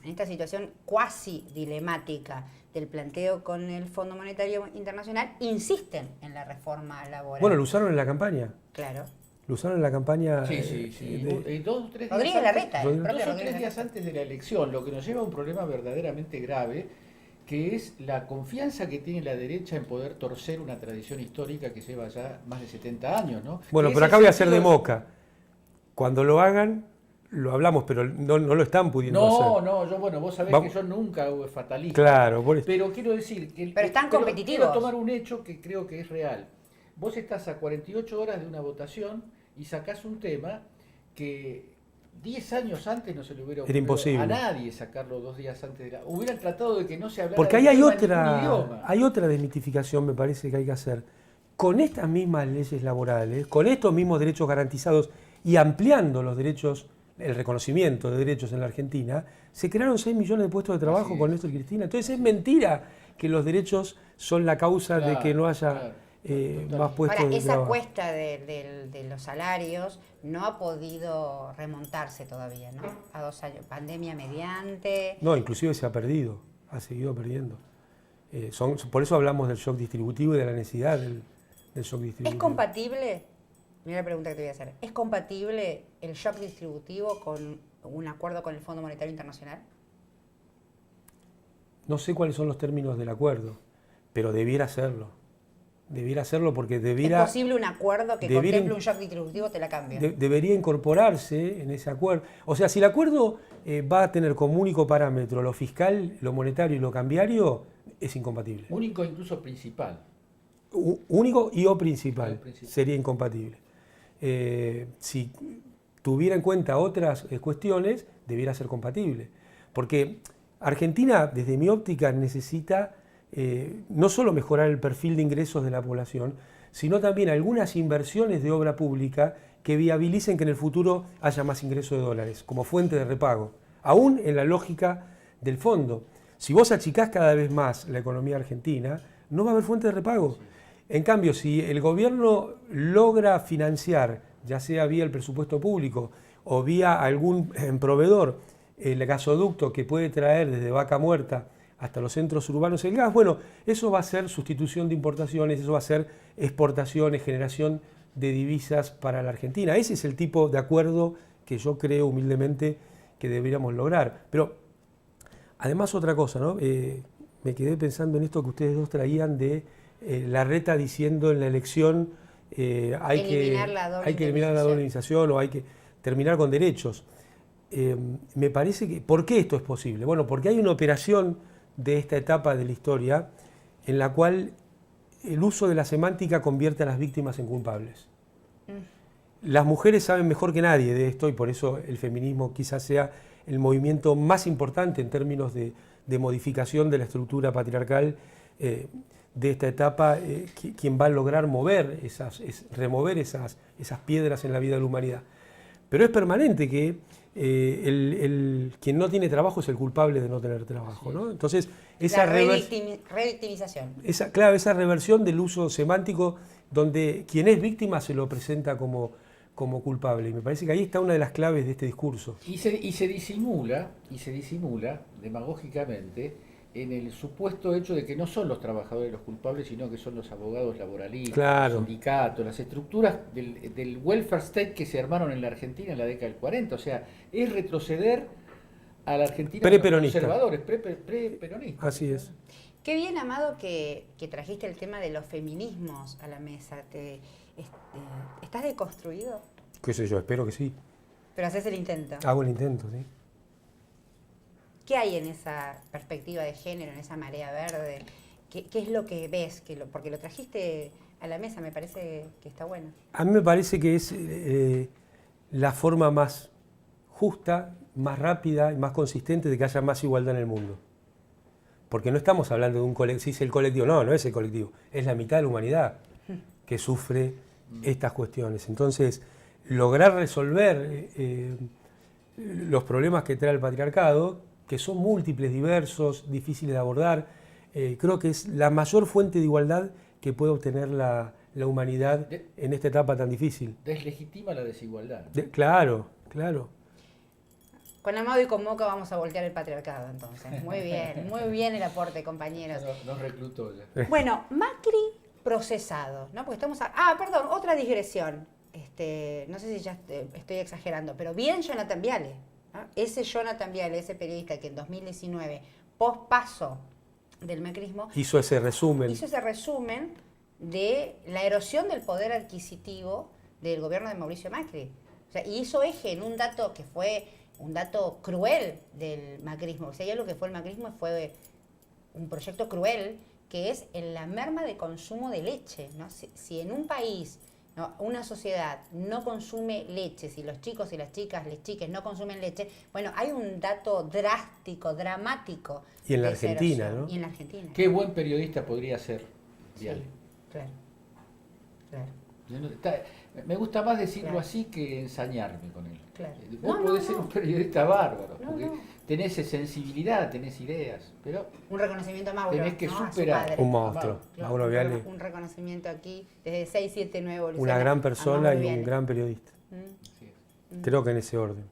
esta situación cuasi dilemática del planteo con el Fondo Monetario Internacional, insisten en la reforma laboral. Bueno, lo usaron en la campaña. Claro. Lo usaron en la campaña. Sí. Dos o tres días antes de la elección, lo que nos lleva a un problema verdaderamente grave, que es la confianza que tiene la derecha en poder torcer una tradición histórica que lleva ya más de 70 años, ¿no? Bueno, pero acá voy a hacer de Moca. Cuando lo hagan, lo hablamos, pero no lo están pudiendo hacer. No, vos sabés que yo nunca hubo fatalista. Claro, por eso. Pero quiero decir que... Pero están competitivos. Quiero tomar un hecho que creo que es real. Vos estás a 48 horas de una votación y sacás un tema que 10 años antes no se le hubiera ocurrido a nadie sacarlo 2 días antes de la... Hubieran tratado de que no se hablara. Porque ahí del hay tema en ningún idioma. hay otra desmitificación, me parece que hay que hacer. Con estas mismas leyes laborales, con estos mismos derechos garantizados y ampliando los derechos, el reconocimiento de derechos en la Argentina, se crearon 6 millones de puestos de trabajo con Néstor y Cristina. Entonces es mentira que los derechos son la causa de que no haya más puestos Ahora, de trabajo. esa cuesta de los salarios no ha podido remontarse todavía, ¿no? A 2 años, pandemia mediante... No, inclusive se ha perdido, ha seguido perdiendo. Por eso hablamos del shock distributivo y de la necesidad del shock distributivo. ¿Es compatible? Mira la pregunta que te voy a hacer. ¿Es compatible el shock distributivo con un acuerdo con el Fondo Monetario Internacional? No sé cuáles son los términos del acuerdo, pero debiera serlo. Debiera hacerlo porque debiera... ¿Es posible un acuerdo que contemple un shock distributivo? Te la cambio. Debería incorporarse en ese acuerdo. O sea, si el acuerdo va a tener como único parámetro lo fiscal, lo monetario y lo cambiario, es incompatible. Único, incluso principal. Único y o principal. Sería incompatible. Si tuviera en cuenta otras cuestiones, debiera ser compatible. Porque Argentina, desde mi óptica, necesita... no solo mejorar el perfil de ingresos de la población, sino también algunas inversiones de obra pública que viabilicen que en el futuro haya más ingresos de dólares, como fuente de repago, aún en la lógica del fondo. Si vos achicás cada vez más la economía argentina, no va a haber fuente de repago. En cambio, si el gobierno logra financiar, ya sea vía el presupuesto público o vía algún proveedor, el gasoducto que puede traer desde Vaca Muerta hasta los centros urbanos el gas, bueno, eso va a ser sustitución de importaciones, eso va a ser exportaciones, generación de divisas para la Argentina. Ese es el tipo de acuerdo que yo creo humildemente que deberíamos lograr. Pero además otra cosa, ¿no? Me quedé pensando en esto que ustedes dos traían de Larreta diciendo en la elección hay que eliminar la doble indemnización o hay que terminar con derechos. Me parece que... ¿Por qué esto es posible? Bueno, porque hay una operación de esta etapa de la historia en la cual el uso de la semántica convierte a las víctimas en culpables. Las mujeres saben mejor que nadie de esto y por eso el feminismo quizás sea el movimiento más importante en términos de modificación de la estructura patriarcal de esta etapa, quien va a lograr remover esas piedras en la vida de la humanidad. Pero es permanente que quien no tiene trabajo es el culpable de no tener trabajo, ¿no? Entonces, esa revictimización. Esa reversión del uso semántico donde quien es víctima se lo presenta como culpable. Y me parece que ahí está una de las claves de este discurso. Y se disimula demagógicamente en el supuesto hecho de que no son los trabajadores los culpables, sino que son los abogados laboralistas, los sindicatos, las estructuras del welfare state que se armaron en la Argentina en la década del 40. O sea, es retroceder a la Argentina de los conservadores, pre-peronistas. Así es. Qué bien, Amado, que trajiste el tema de los feminismos a la mesa. ¿Estás deconstruido? Qué sé yo, espero que sí. Pero haces el intento. Hago el intento, sí. ¿Qué hay en esa perspectiva de género, en esa marea verde? ¿Qué es lo que ves? Porque lo trajiste a la mesa, me parece que está bueno. A mí me parece que es la forma más justa, más rápida y más consistente de que haya más igualdad en el mundo. Porque no estamos hablando de un colectivo, si es el colectivo, no es el colectivo, es la mitad de la humanidad que sufre estas cuestiones. Entonces, lograr resolver los problemas que trae el patriarcado, que son múltiples, diversos, difíciles de abordar, creo que es la mayor fuente de igualdad que puede obtener la humanidad en esta etapa tan difícil. Deslegitima la desigualdad. Claro. Con Amado y con Moca vamos a voltear el patriarcado, entonces. Muy bien el aporte, compañeros. Nos reclutó ya. Bueno, Macri procesado, ¿no? Porque estamos perdón, otra digresión. No sé si ya estoy exagerando, pero bien Jonathan Viale, ¿no? Ese Jonathan Viale, ese periodista que en 2019, post-paso del macrismo, hizo ese resumen de la erosión del poder adquisitivo del gobierno de Mauricio Macri. O sea, y hizo eje en un dato que fue un dato cruel del macrismo. O sea, ya lo que fue el macrismo fue un proyecto cruel, que es en la merma de consumo de leche, ¿no? Si en un país, ¿no?, una sociedad no consume leche, si los chicos y las chicas, las chiques no consumen leche, bueno, hay un dato drástico, dramático. Y en la Argentina, ¿no? Y en la Argentina. Qué buen periodista podría ser Viale. Sí, claro. Me gusta más decirlo así que ensañarme con él. Claro. Vos podés ser un periodista bárbaro, porque tenés sensibilidad, tenés ideas, pero un reconocimiento a Mauro, tenés que ¿no? superar. Un monstruo, Mauro Viale. Un reconocimiento aquí desde 679 Evolución. Una gran persona y un gran periodista. Creo que en ese orden.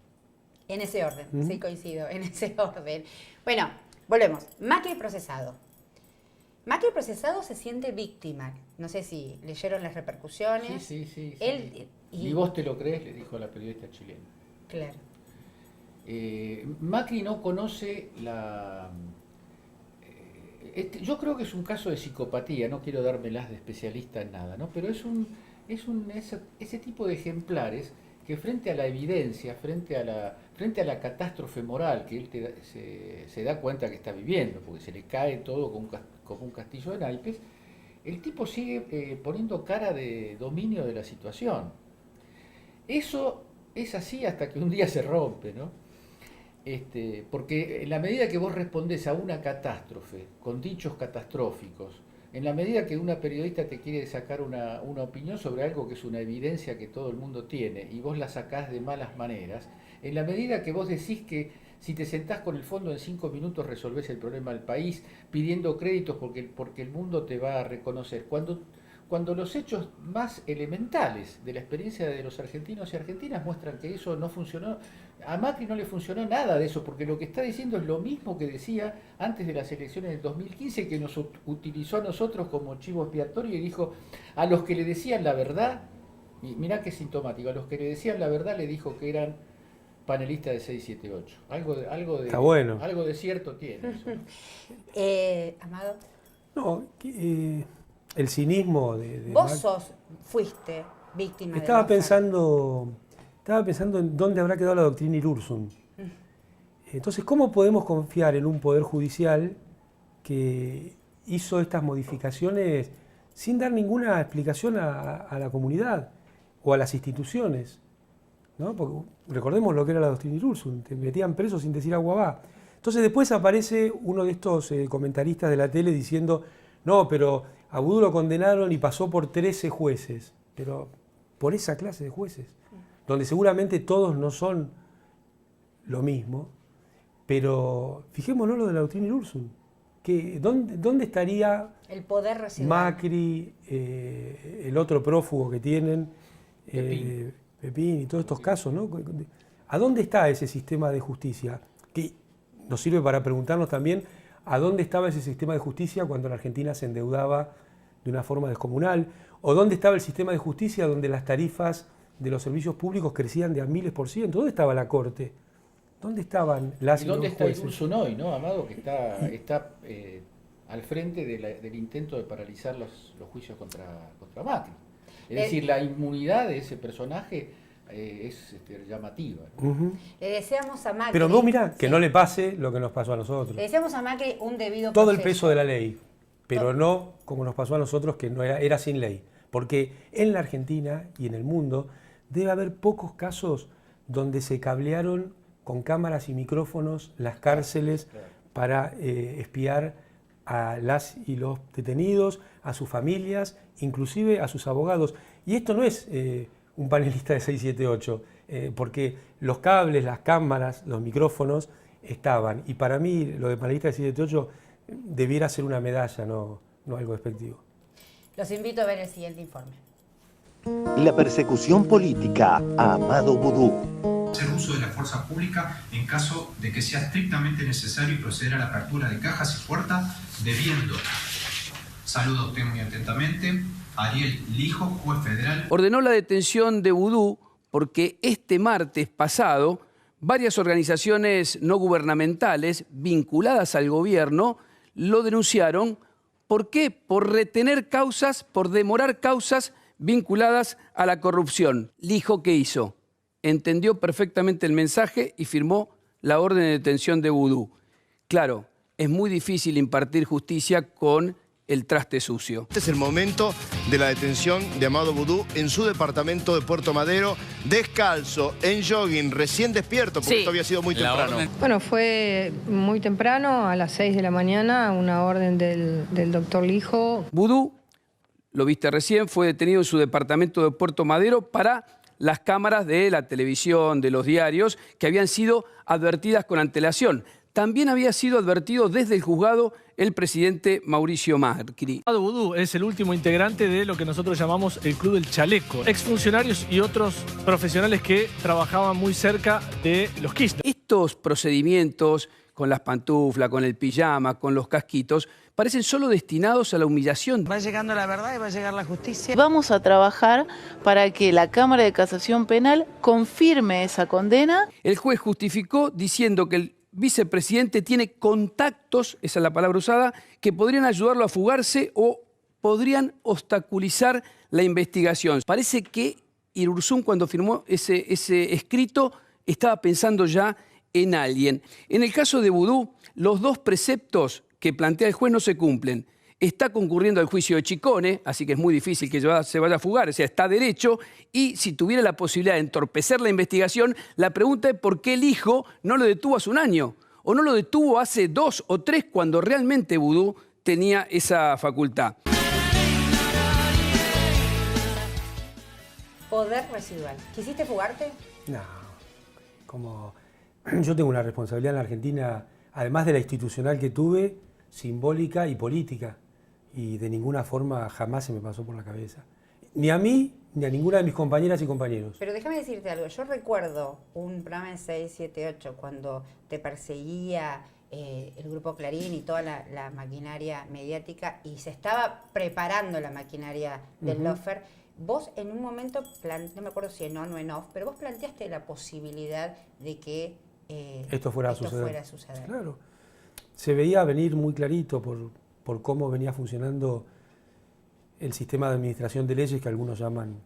En ese orden, sí, coincido, en ese orden. Bueno, volvemos. Macri procesado. Macri procesado se siente víctima. No sé si leyeron las repercusiones. Sí. Él, y vos te lo crees, le dijo a la periodista chilena. Claro. Macri no conoce yo creo que es un caso de psicopatía, no quiero dármelas de especialista en nada, ¿no? Pero es ese tipo de ejemplares que frente a la evidencia, frente a la catástrofe moral que él se da cuenta que está viviendo, porque se le cae todo como un castillo de naipes, el tipo sigue poniendo cara de dominio de la situación. Eso es así hasta que un día se rompe, ¿no? Porque en la medida que vos respondés a una catástrofe con dichos catastróficos, en la medida que una periodista te quiere sacar una opinión sobre algo que es una evidencia que todo el mundo tiene y vos la sacás de malas maneras, en la medida que vos decís que si te sentás con el fondo en 5 minutos resolvés el problema del país pidiendo créditos porque el mundo te va a reconocer, cuando los hechos más elementales de la experiencia de los argentinos y argentinas muestran que eso no funcionó, a Macri no le funcionó nada de eso, porque lo que está diciendo es lo mismo que decía antes de las elecciones del 2015, que nos utilizó a nosotros como chivo expiatorio y dijo a los que le decían la verdad, y mirá qué sintomático, a los que le decían la verdad le dijo que eran panelistas de 678. Está bueno. Algo de cierto tiene eso, ¿no? Amado. No, el cinismo de vos fuiste víctima estaba pensando en dónde habrá quedado la doctrina Irursum. Entonces, ¿cómo podemos confiar en un poder judicial que hizo estas modificaciones sin dar ninguna explicación a la comunidad o a las instituciones? ¿No? Porque recordemos lo que era la doctrina Irursum, te metían preso sin decir agua va. Entonces después aparece uno de estos comentaristas de la tele diciendo, no, pero a Vudú lo condenaron y pasó por 13 jueces, pero por esa clase de jueces. donde seguramente todos no son lo mismo, pero fijémonos lo de Lautrien y Ursun. ¿Dónde estaría el poder residual? Macri, el otro prófugo que tienen, Pepín y todos estos casos, ¿no? ¿A dónde está ese sistema de justicia? Que nos sirve para preguntarnos también a dónde estaba ese sistema de justicia cuando la Argentina se endeudaba de una forma descomunal, o dónde estaba el sistema de justicia donde las tarifas de los servicios públicos crecían de a miles %. ¿Dónde estaba la Corte? ¿Dónde estaban las ¿Y y los dónde está jueces? Ursun hoy, no, Amado? Que está al frente del intento de paralizar los juicios contra Macri. Es decir, la inmunidad de ese personaje es llamativa, ¿no? Le deseamos a Macri... Pero vos mirá, que no le pase lo que nos pasó a nosotros. Le deseamos a Macri un debido Todo el proceso. peso de la ley, pero no como nos pasó a nosotros, que no era sin ley. Porque en la Argentina y en el mundo debe haber pocos casos donde se cablearon con cámaras y micrófonos las cárceles para espiar a las y los detenidos, a sus familias, inclusive a sus abogados. Y esto no es un panelista de 678, porque los cables, las cámaras, los micrófonos estaban. Y para mí lo de panelista de 678 debiera ser una medalla, no algo despectivo. Los invito a ver el siguiente informe. La persecución política a Amado Vudú. Hacer uso de la fuerza pública en caso de que sea estrictamente necesario y proceder a la apertura de cajas y puertas, debiendo. Saludo a usted muy atentamente. Ariel Lijo, juez federal. Ordenó la detención de Vudú porque este martes pasado varias organizaciones no gubernamentales vinculadas al gobierno lo denunciaron. ¿Por qué? Por retener causas, por demorar causas vinculadas a la corrupción. Lijo, ¿qué hizo? Entendió perfectamente el mensaje y firmó la orden de detención de Vudú. Claro, es muy difícil impartir justicia con el traste sucio. Este es el momento de la detención de Amado Vudú en su departamento de Puerto Madero, descalzo, en jogging, recién despierto, porque esto había sido muy temprano. Bueno, fue muy temprano, a las 6 de la mañana, una orden del doctor Lijo. Vudú, lo viste recién, fue detenido en su departamento de Puerto Madero para las cámaras de la televisión, de los diarios, que habían sido advertidas con antelación. También había sido advertido desde el juzgado el presidente Mauricio Macri. Amado Vudú es el último integrante de lo que nosotros llamamos el Club del Chaleco. Exfuncionarios y otros profesionales que trabajaban muy cerca de los Kirchner. Estos procedimientos, con las pantuflas, con el pijama, con los casquitos, parecen solo destinados a la humillación. Va llegando la verdad y va a llegar la justicia. Vamos a trabajar para que la Cámara de Casación Penal confirme esa condena. El juez justificó diciendo que el vicepresidente tiene contactos, esa es la palabra usada, que podrían ayudarlo a fugarse o podrían obstaculizar la investigación. Parece que Ursun, cuando firmó ese escrito, estaba pensando ya en alguien. En el caso de Vudú, los dos preceptos que plantea el juez no se cumplen. Está concurriendo al juicio de Chicone, así que es muy difícil que se vaya a fugar, o sea, está derecho, y si tuviera la posibilidad de entorpecer la investigación, la pregunta es por qué el hijo no lo detuvo hace un año, o no lo detuvo hace 2 o 3, cuando realmente Vudú tenía esa facultad. Poder residual. ¿Quisiste fugarte? No, como yo tengo una responsabilidad en la Argentina, además de la institucional que tuve, simbólica y política. Y de ninguna forma jamás se me pasó por la cabeza. Ni a mí, ni a ninguna de mis compañeras y compañeros. Pero déjame decirte algo. Yo recuerdo un programa en 678 cuando te perseguía el Grupo Clarín y toda la maquinaria mediática y se estaba preparando la maquinaria del Lofer. Vos en un momento, no me acuerdo si en on o en off, pero vos planteaste la posibilidad de que esto fuera a suceder. Claro. Se veía venir muy clarito por cómo venía funcionando el sistema de administración de leyes que algunos llaman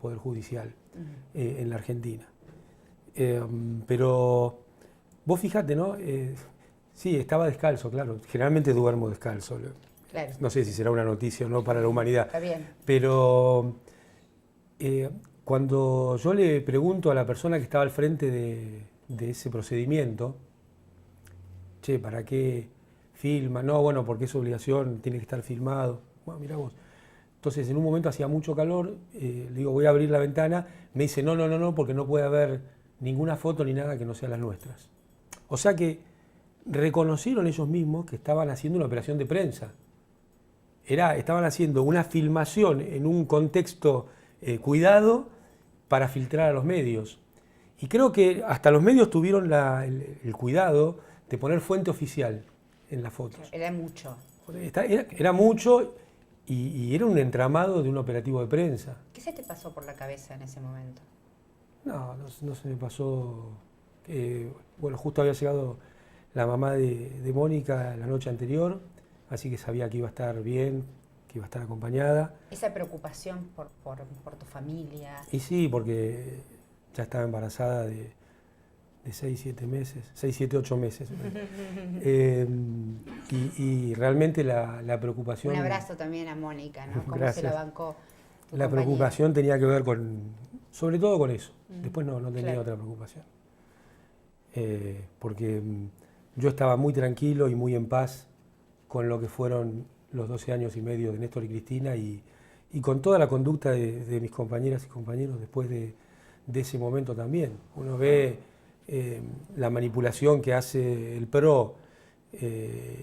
Poder Judicial en la Argentina. Pero vos fijate, ¿no? Sí, estaba descalzo, claro. Generalmente duermo descalzo. Claro. No sé si será una noticia o no para la humanidad. Está bien. Pero cuando yo le pregunto a la persona que estaba al frente de ese procedimiento, che, ¿para qué filma? No, bueno, porque es obligación, tiene que estar filmado. Bueno, mirá vos. Entonces en un momento hacía mucho calor, le digo voy a abrir la ventana, me dice no, porque no puede haber ninguna foto ni nada que no sean las nuestras. O sea que reconocieron ellos mismos que estaban haciendo una operación de prensa. Estaban haciendo una filmación en un contexto cuidado para filtrar a los medios. Y creo que hasta los medios tuvieron el cuidado de poner fuente oficial en las fotos. Era mucho. Era mucho y era un entramado de un operativo de prensa. ¿Qué se te pasó por la cabeza en ese momento? No se me pasó. Bueno, justo había llegado la mamá de Mónica la noche anterior, así que sabía que iba a estar bien, que iba a estar acompañada. Esa preocupación por tu familia. Y sí, porque ya estaba embarazada de 6, 7 meses, 6, 7, 8 meses. Y realmente la preocupación... Un abrazo también a Mónica, ¿no? Cómo Gracias. se la bancó tu La compañera. preocupación tenía que ver sobre todo con eso. Después no tenía Claro. otra preocupación. Porque yo estaba muy tranquilo y muy en paz con lo que fueron los 12 años y medio de Néstor y Cristina y con toda la conducta de mis compañeras y compañeros después de ese momento también. Uno ve la manipulación que hace el PRO,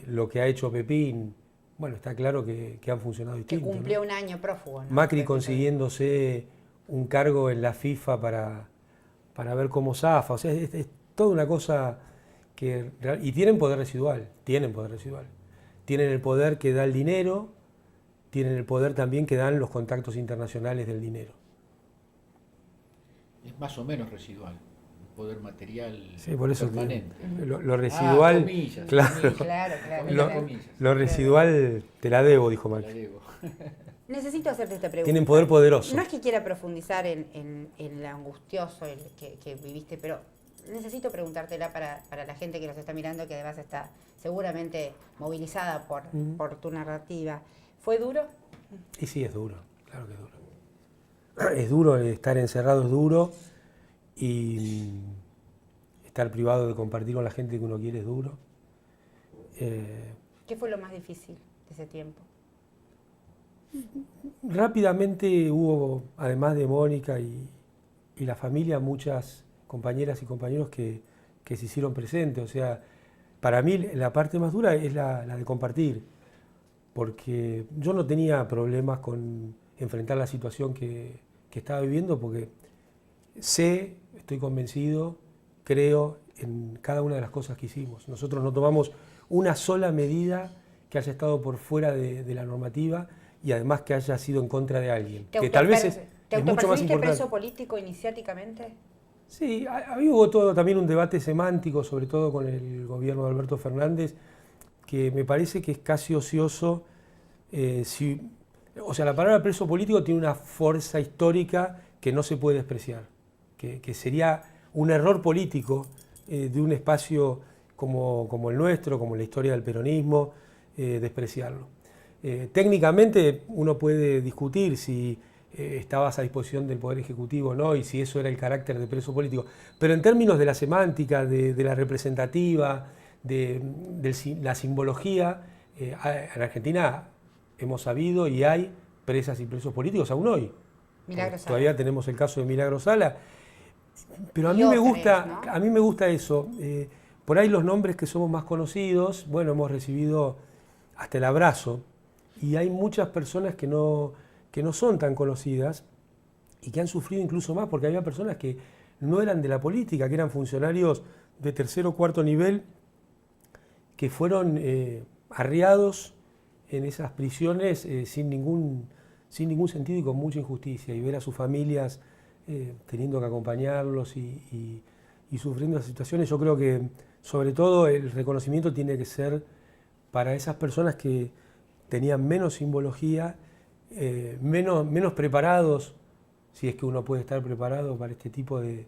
lo que ha hecho Pepín. Bueno, está claro que han funcionado Que distinto. cumplió ¿no? un año prófugo, ¿no? Macri consiguiéndose un cargo en la FIFA para ver cómo zafa. O sea, es toda una cosa que... Y tienen poder residual. Tienen el poder que da el dinero, tienen el poder también que dan los contactos internacionales del dinero. Es más o menos residual, un poder material Sí, por eso permanente. lo residual... Comillas, claro, comillas. Lo residual te la debo, dijo Macri. Necesito hacerte esta pregunta. Tienen poder poderoso. No es que quiera profundizar en lo angustioso que viviste, pero necesito preguntártela para la gente que nos está mirando, que además está seguramente movilizada por tu narrativa. ¿Fue duro? Y sí, es duro, claro que es duro. Es duro, estar encerrado es duro y estar privado de compartir con la gente que uno quiere es duro. ¿Qué fue lo más difícil de ese tiempo? Rápidamente hubo, además de Mónica y la familia, muchas compañeras y compañeros que se hicieron presentes. O sea, para mí la parte más dura es la de compartir, porque yo no tenía problemas con enfrentar la situación que estaba viviendo, porque estoy convencido, creo en cada una de las cosas que hicimos. Nosotros no tomamos una sola medida que haya estado por fuera de la normativa y además que haya sido en contra de alguien, que tal vez es mucho más importante. preso político iniciáticamente? Sí, hubo también un debate semántico, sobre todo con el gobierno de Alberto Fernández, que me parece que es casi ocioso. O sea, la palabra preso político tiene una fuerza histórica que no se puede despreciar, que sería un error político de un espacio como el nuestro, como la historia del peronismo, despreciarlo. Técnicamente uno puede discutir si estabas a disposición del Poder Ejecutivo o no, y si eso era el carácter de preso político, pero en términos de la semántica, de la representativa, de la simbología, en Argentina hemos sabido y hay presas y presos políticos aún hoy. Milagro Sala. Todavía tenemos el caso de Milagro Sala, pero a mí me gusta eso. Por ahí los nombres que somos más conocidos, bueno, hemos recibido hasta el abrazo, y hay muchas personas que no son tan conocidas y que han sufrido incluso más, porque había personas que no eran de la política, que eran funcionarios de tercer o cuarto nivel, que fueron arriados en esas prisiones sin ningún sentido y con mucha injusticia, y ver a sus familias teniendo que acompañarlos y sufriendo las situaciones. Yo creo que sobre todo el reconocimiento tiene que ser para esas personas que tenían menos simbología, menos preparados, si es que uno puede estar preparado para este tipo de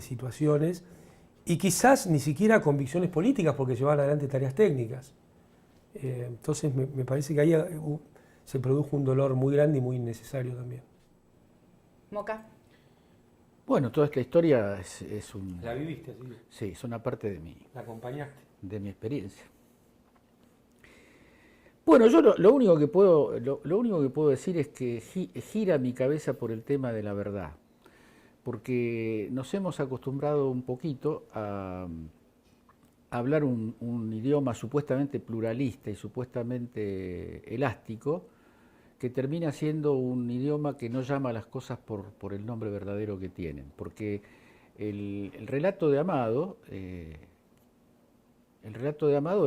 situaciones, y quizás ni siquiera convicciones políticas porque llevaban adelante tareas técnicas. Entonces me parece que ahí se produjo un dolor muy grande y muy innecesario también. ¿Moca? Bueno, toda esta historia es un... ¿La viviste? Sí, es una parte de ¿La acompañaste? de mi experiencia. Bueno, yo lo único que puedo decir es que gira mi cabeza por el tema de la verdad, porque nos hemos acostumbrado un poquito a hablar un idioma supuestamente pluralista y supuestamente elástico, que termina siendo un idioma que no llama a las cosas por el nombre verdadero que tienen, porque el relato de Amado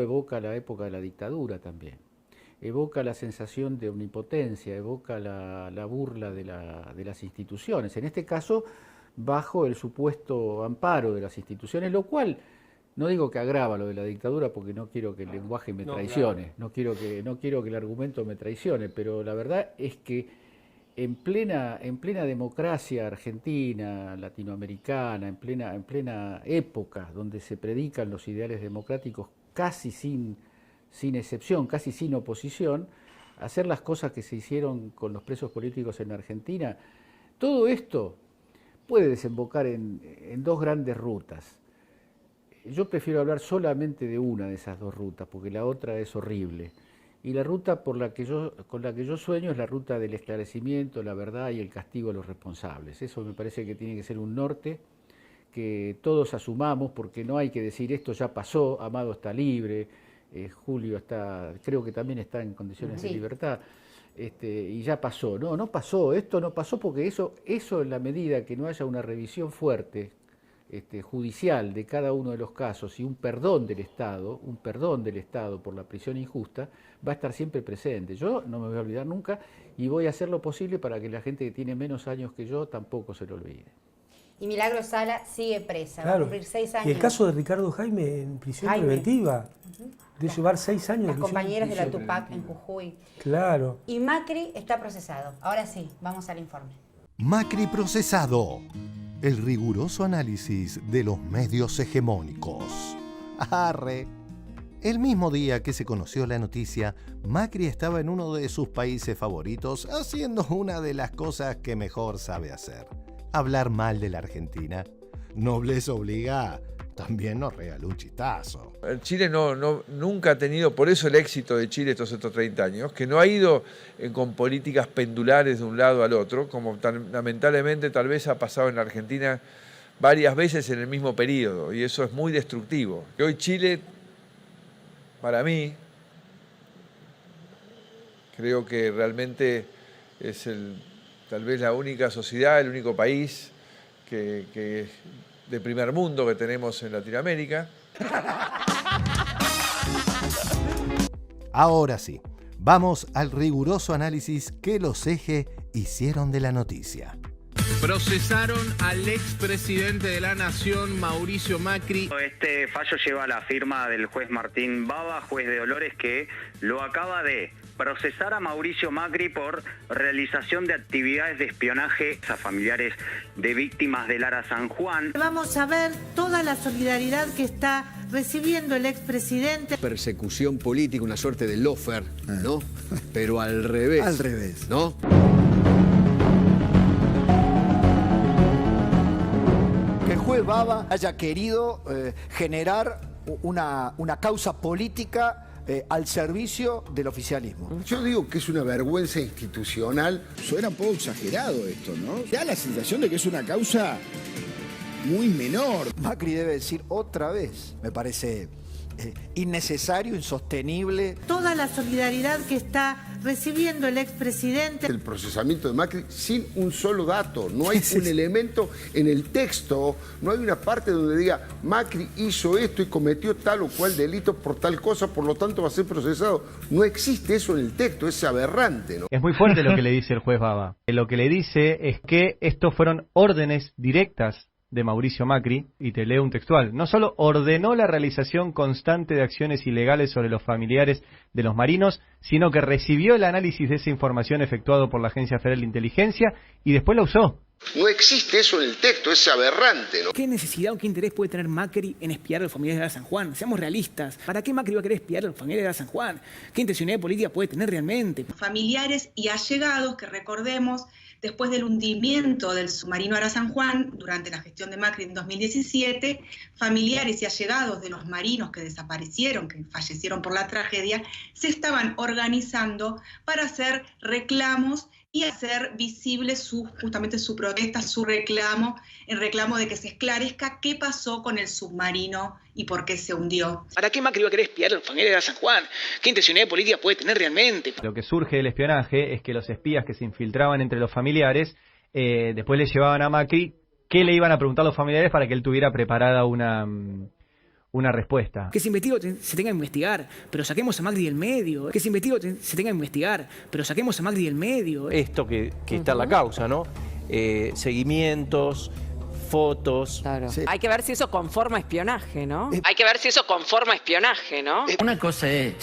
evoca la época de la dictadura también, evoca la sensación de omnipotencia, evoca la burla de las instituciones, en este caso bajo el supuesto amparo de las instituciones, lo cual no digo que agrava lo de la dictadura porque no quiero que el lenguaje me traicione, no quiero que el argumento me traicione, pero la verdad es que en plena democracia argentina, latinoamericana, en plena época donde se predican los ideales democráticos casi sin excepción, casi sin oposición, hacer las cosas que se hicieron con los presos políticos en Argentina, todo esto puede desembocar en dos grandes rutas. Yo prefiero hablar solamente de una de esas dos rutas, porque la otra es horrible. Y la ruta con la que yo sueño es la ruta del esclarecimiento, la verdad y el castigo a los responsables. Eso me parece que tiene que ser un norte que todos asumamos, porque no hay que decir esto ya pasó, Amado está libre, Julio creo que también está en condiciones de libertad, y ya pasó. No pasó, esto no pasó porque eso en la medida que no haya una revisión fuerte, judicial de cada uno de los casos y un perdón del Estado por la prisión injusta, va a estar siempre presente. Yo no me voy a olvidar nunca y voy a hacer lo posible para que la gente que tiene menos años que yo tampoco se lo olvide. Y Milagros Sala sigue presa, Claro. va a cumplir 6 años. Y el caso de Ricardo Jaime en prisión preventiva, de llevar 6 años. Las compañeras de la Tupac en Jujuy. Claro. Y Macri está procesado. Ahora sí, vamos al informe. Macri procesado. El riguroso análisis de los medios hegemónicos. Arre. El mismo día que se conoció la noticia, Macri estaba en uno de sus países favoritos haciendo una de las cosas que mejor sabe hacer. Hablar mal de la Argentina. Nobleza obliga. También nos regaló un chistazo. Chile nunca ha tenido, por eso el éxito de Chile estos 30 años, que no ha ido con políticas pendulares de un lado al otro, como lamentablemente tal vez ha pasado en la Argentina varias veces en el mismo periodo, y eso es muy destructivo. Y hoy Chile, para mí, creo que realmente es tal vez la única sociedad, el único país que de primer mundo que tenemos en Latinoamérica. Ahora sí, vamos al riguroso análisis que los Eje hicieron de la noticia. Procesaron al expresidente de la Nación, Mauricio Macri. Este fallo lleva la firma del juez Martín Baba, juez de Dolores, que lo acaba de procesar a Mauricio Macri por realización de actividades de espionaje a familiares de víctimas del Ara San Juan. Vamos a ver toda la solidaridad que está recibiendo el expresidente. Persecución política, una suerte de lawfare, ¿no? Pero al revés. Al revés. ¿No? Que el juez Baba haya querido generar una causa política al servicio del oficialismo. Yo digo que es una vergüenza institucional. Suena un poco exagerado esto, ¿no? Da la sensación de que es una causa muy menor. Macri debe decir otra vez, me parece innecesario, insostenible. Toda la solidaridad que está recibiendo el expresidente. El procesamiento de Macri sin un solo dato, no hay un elemento en el texto, no hay una parte donde diga Macri hizo esto y cometió tal o cual delito por tal cosa, por lo tanto va a ser procesado. No existe eso en el texto, es aberrante, ¿no? Es muy fuerte lo que le dice el juez Baba. Lo que le dice es que estos fueron órdenes directas de Mauricio Macri, y te leo un textual. No solo ordenó la realización constante de acciones ilegales sobre los familiares de los marinos, sino que recibió el análisis de esa información efectuado por la Agencia Federal de Inteligencia y después la usó. No existe eso en el texto, es aberrante, ¿no? ¿Qué necesidad o qué interés puede tener Macri en espiar a los familiares de Ara San Juan? Seamos realistas. ¿Para qué Macri va a querer espiar a los familiares de Ara San Juan? ¿Qué intencionalidad política puede tener realmente? Familiares y allegados que, recordemos, después del hundimiento del submarino Ara San Juan, durante la gestión de Macri en 2017, familiares y allegados de los marinos que desaparecieron, que fallecieron por la tragedia, se estaban organizando para hacer reclamos y hacer visible justamente su protesta, su reclamo, en reclamo de que se esclarezca qué pasó con el submarino y por qué se hundió. ¿Para qué Macri va a querer espiar a los familiares de San Juan? ¿Qué intencionalidad política puede tener realmente? Lo que surge del espionaje es que los espías que se infiltraban entre los familiares después le llevaban a Macri qué le iban a preguntar los familiares para que él tuviera preparada una respuesta. Que se investigue se tenga que investigar, pero saquemos a Macri del medio. Que se investigue se tenga que investigar, pero saquemos a Macri del medio. Esto que está en la causa, ¿no? Seguimientos, fotos. Claro. Sí. Hay que ver si eso conforma espionaje, ¿no? Hay que ver si eso conforma espionaje, ¿no? Una cosa es,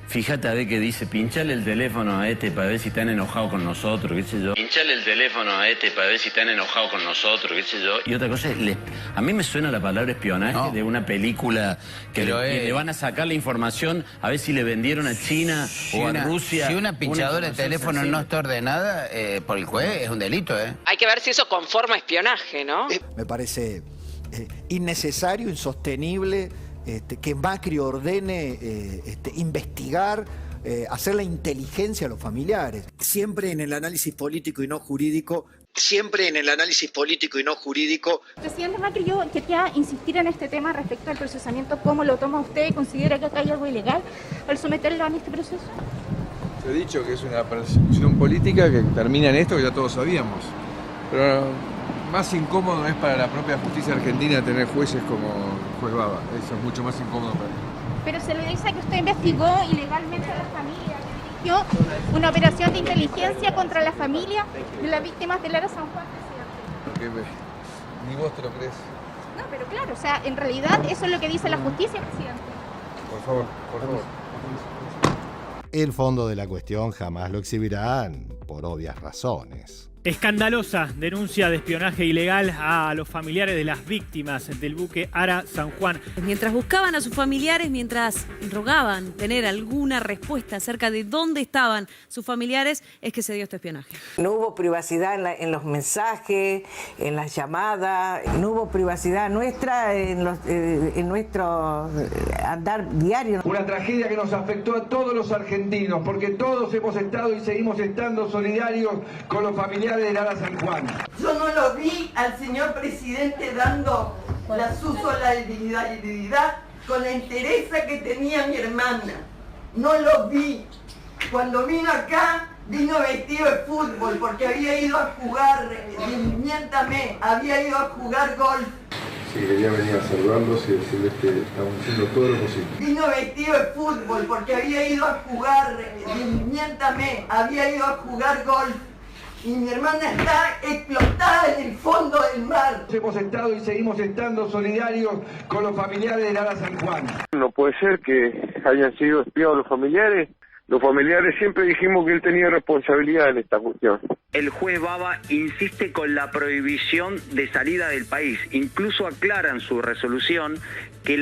fíjate a ver qué dice, pinchale el teléfono a este para ver si están enojados con nosotros, qué sé yo. Pinchale el teléfono a este para ver si están enojados con nosotros, qué sé yo. Y otra cosa es, a mí me suena la palabra espionaje de una película que le van a sacar la información a ver si le vendieron a China o a Rusia. Si una pinchadora de teléfono no está ordenada por el juez, es un delito, Hay que ver si eso conforma espionaje, ¿no? Me parece innecesario, insostenible, que Macri ordene investigar, hacer la inteligencia a los familiares. Siempre en el análisis político y no jurídico. Siempre en el análisis político y no jurídico. Presidente Macri, yo quería insistir en este tema respecto al procesamiento. ¿Cómo lo toma usted? ¿Considera que acá hay algo ilegal al someterlo a este proceso? Te he dicho que es una persecución política que termina en esto que ya todos sabíamos. Pero más incómodo es para la propia justicia argentina tener jueces como juez Baba. Eso es mucho más incómodo para él. Pero se le dice que usted investigó ilegalmente a la familia, que dirigió una operación de inteligencia contra la familia de las víctimas del Ara San Juan, presidente. Ni vos te lo crees. No, pero claro, o sea, en realidad eso es lo que dice la justicia, presidente. Por favor, por favor. El fondo de la cuestión jamás lo exhibirán, por obvias razones. Escandalosa denuncia de espionaje ilegal a los familiares de las víctimas del buque Ara San Juan. Mientras buscaban a sus familiares, mientras rogaban tener alguna respuesta acerca de dónde estaban sus familiares, es que se dio este espionaje. No hubo privacidad en los mensajes, en las llamadas, no hubo privacidad nuestra en nuestro andar diario. Una tragedia que nos afectó a todos los argentinos, porque todos hemos estado y seguimos estando solidarios con los familiares del Ara San Juan. Yo no lo vi al señor presidente dando su solidaridad con la entereza que tenía mi hermana. No lo vi. Cuando vino acá, vino vestido de fútbol porque había ido a jugar, miéntame, había ido a jugar golf. Sí, quería venir a saludarlos y decirles que estamos haciendo todo lo posible. Vino vestido de fútbol porque había ido a jugar, miéntame, había ido a jugar golf. Y mi hermana está explotada en el fondo del mar. Hemos estado y seguimos estando solidarios con los familiares del Ara San Juan. No puede ser que hayan sido espiados los familiares. Los familiares siempre dijimos que él tenía responsabilidad en esta cuestión. El juez Baba insiste con la prohibición de salida del país. Incluso aclara en su resolución que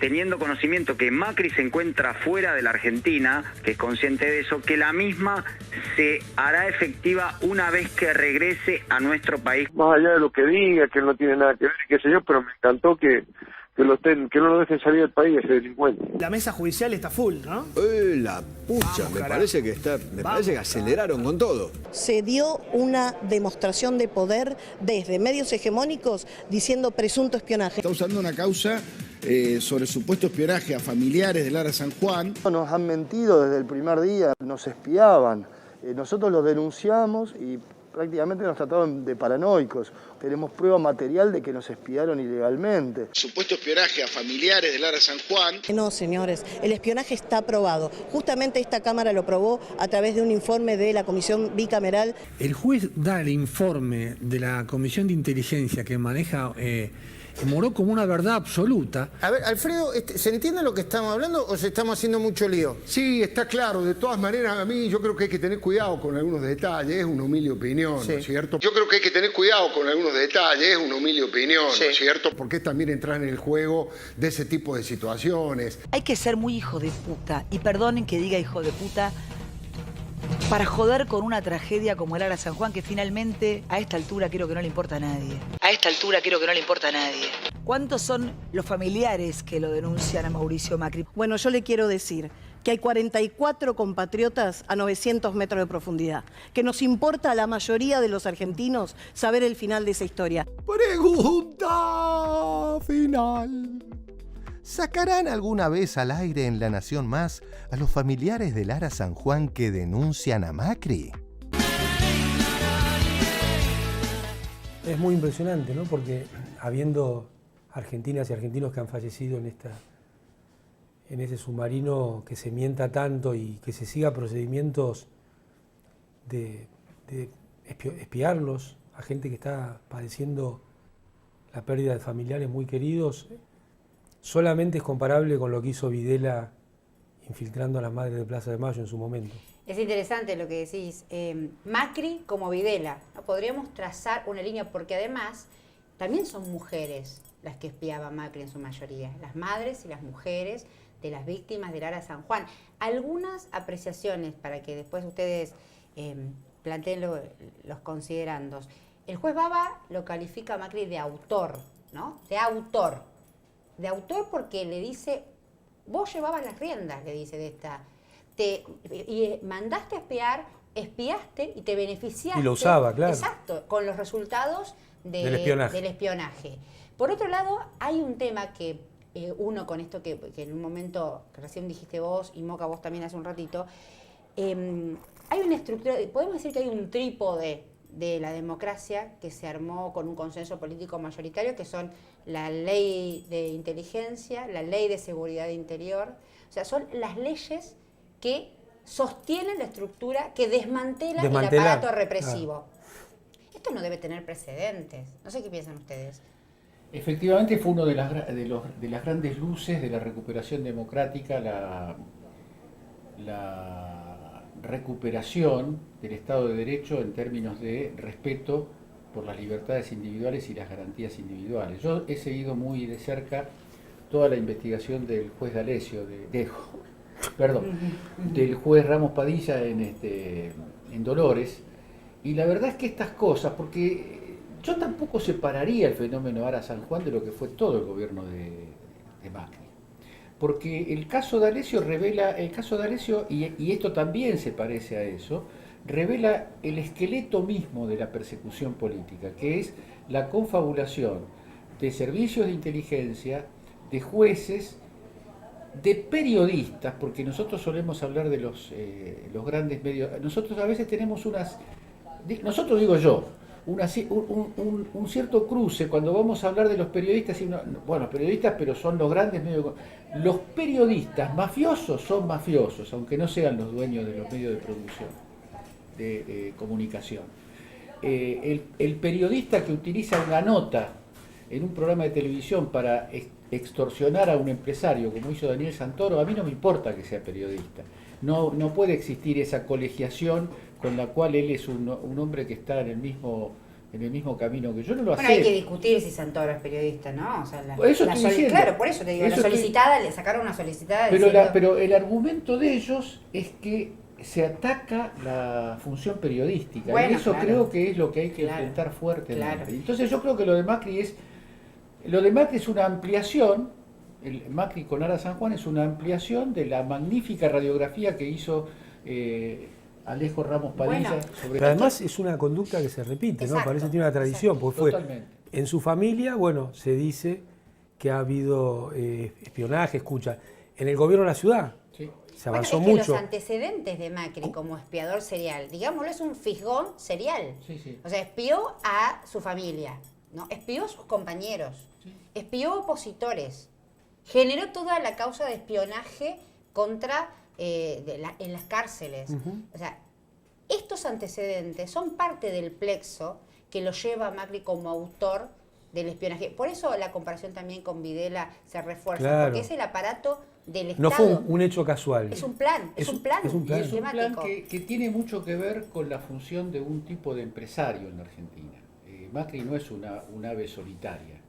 teniendo conocimiento que Macri se encuentra fuera de la Argentina, que es consciente de eso, que la misma se hará efectiva una vez que regrese a nuestro país. Más allá de lo que diga, que él no tiene nada que ver, qué sé yo, pero me encantó que no lo dejen salir del país ese delincuente. La mesa judicial está full, ¿no? La pucha, me parece que aceleraron con todo. Se dio una demostración de poder desde medios hegemónicos diciendo presunto espionaje. Está usando una causa sobre supuesto espionaje a familiares del Ara San Juan. Nos han mentido desde el primer día, nos espiaban. Nosotros los denunciamos y prácticamente nos trataron de paranoicos. Tenemos prueba material de que nos espiaron ilegalmente. Supuesto espionaje a familiares del Ara San Juan. No, señores, el espionaje está aprobado. Justamente esta Cámara lo aprobó a través de un informe de la Comisión Bicameral. El juez da el informe de la Comisión de Inteligencia que maneja Moró como una verdad absoluta. A ver, Alfredo, ¿se entiende lo que estamos hablando o se estamos haciendo mucho lío? Sí, está claro. De todas maneras, a mí yo creo que hay que tener cuidado con algunos detalles. Es una humilde opinión, ¿no es cierto? Yo creo que hay que tener cuidado con algunos detalles. Es una humilde opinión, ¿no es cierto? Porque es también entrar en el juego de ese tipo de situaciones. Hay que ser muy hijo de puta. Y perdonen que diga hijo de puta, para joder con una tragedia como el Ara San Juan, que finalmente a esta altura creo que no le importa a nadie. A esta altura creo que no le importa a nadie. ¿Cuántos son los familiares que lo denuncian a Mauricio Macri? Bueno, yo le quiero decir que hay 44 compatriotas a 900 metros de profundidad, que nos importa a la mayoría de los argentinos saber el final de esa historia. Pregunta final. ¿Sacarán alguna vez al aire en La Nación Más a los familiares del Ara San Juan que denuncian a Macri? Es muy impresionante, ¿no? Porque habiendo argentinas y argentinos que han fallecido en ese submarino, que se mienta tanto y que se siga procedimientos de espiarlos a gente que está padeciendo la pérdida de familiares muy queridos, solamente es comparable con lo que hizo Videla infiltrando a las madres de Plaza de Mayo en su momento. Es interesante lo que decís. Macri como Videla, ¿no? Podríamos trazar una línea porque además también son mujeres las que espiaba Macri en su mayoría, las madres y las mujeres de las víctimas del Ara San Juan. Algunas apreciaciones para que después ustedes planteen los considerandos. El juez Baba lo califica a Macri de autor, ¿no? De autor porque le dice, vos llevabas las riendas, le dice de esta, y mandaste a espiar, espiaste y te beneficiaste. Y lo usaba, claro. Exacto, con los resultados del espionaje. Por otro lado, hay un tema que uno con esto que en un momento, que recién dijiste vos y Moca vos también hace un ratito, hay una estructura, podemos decir que hay un trípode de la democracia que se armó con un consenso político mayoritario, que son la ley de inteligencia, la ley de seguridad interior, o sea, son las leyes que sostienen la estructura que desmantela el aparato represivo. Esto no debe tener precedentes. No sé qué piensan ustedes. Efectivamente fue uno de las grandes luces de la recuperación democrática, la recuperación del Estado de Derecho en términos de respeto por las libertades individuales y las garantías individuales. Yo he seguido muy de cerca toda la investigación del juez D'Alessio, del juez Ramos Padilla en Dolores, y la verdad es que estas cosas, porque yo tampoco separaría el fenómeno Ara San Juan de lo que fue todo el gobierno de Macri. Porque el caso D'Alessio revela, y esto también se parece a eso, revela el esqueleto mismo de la persecución política, que es la confabulación de servicios de inteligencia, de jueces, de periodistas, porque nosotros solemos hablar de los grandes medios, nosotros a veces tenemos un cierto cruce cuando vamos a hablar de los periodistas, periodistas, pero son los grandes medios. Los periodistas mafiosos son mafiosos, aunque no sean los dueños de los medios de producción, de comunicación. El periodista que utiliza una nota en un programa de televisión para extorsionar a un empresario, como hizo Daniel Santoro, a mí no me importa que sea periodista. No puede existir esa colegiación con la cual él es un hombre que está en el mismo camino que yo. No lo acepto. Hay que discutir si Santoro es periodista, ¿no? O sea, claro, por eso te digo, le sacaron una solicitada. Pero el argumento de ellos es que se ataca la función periodística, y eso creo que es lo que hay que enfrentar fuertemente. Entonces yo creo que lo de Macri es una ampliación. El Macri con Ara San Juan es una ampliación de la magnífica radiografía que hizo Alejo Ramos Padilla. Pero además es una conducta que se repite, ¿no? Parece que tiene una tradición, porque fue en su familia, se dice que ha habido espionaje, escucha, en el gobierno de la ciudad. Se avanzó mucho. Los antecedentes de Macri como espiador serial, digámoslo, es un fisgón serial. O sea, espió a su familia, ¿no? Espió a sus compañeros, espió a opositores. Generó toda la causa de espionaje contra en las cárceles. O sea, estos antecedentes son parte del plexo que lo lleva a Macri como autor del espionaje. Por eso la comparación también con Videla se refuerza, porque es el aparato del Estado. No fue un hecho casual. Es un plan, es un plan que tiene mucho que ver con la función de un tipo de empresario en la Argentina. Macri no es un ave solitaria.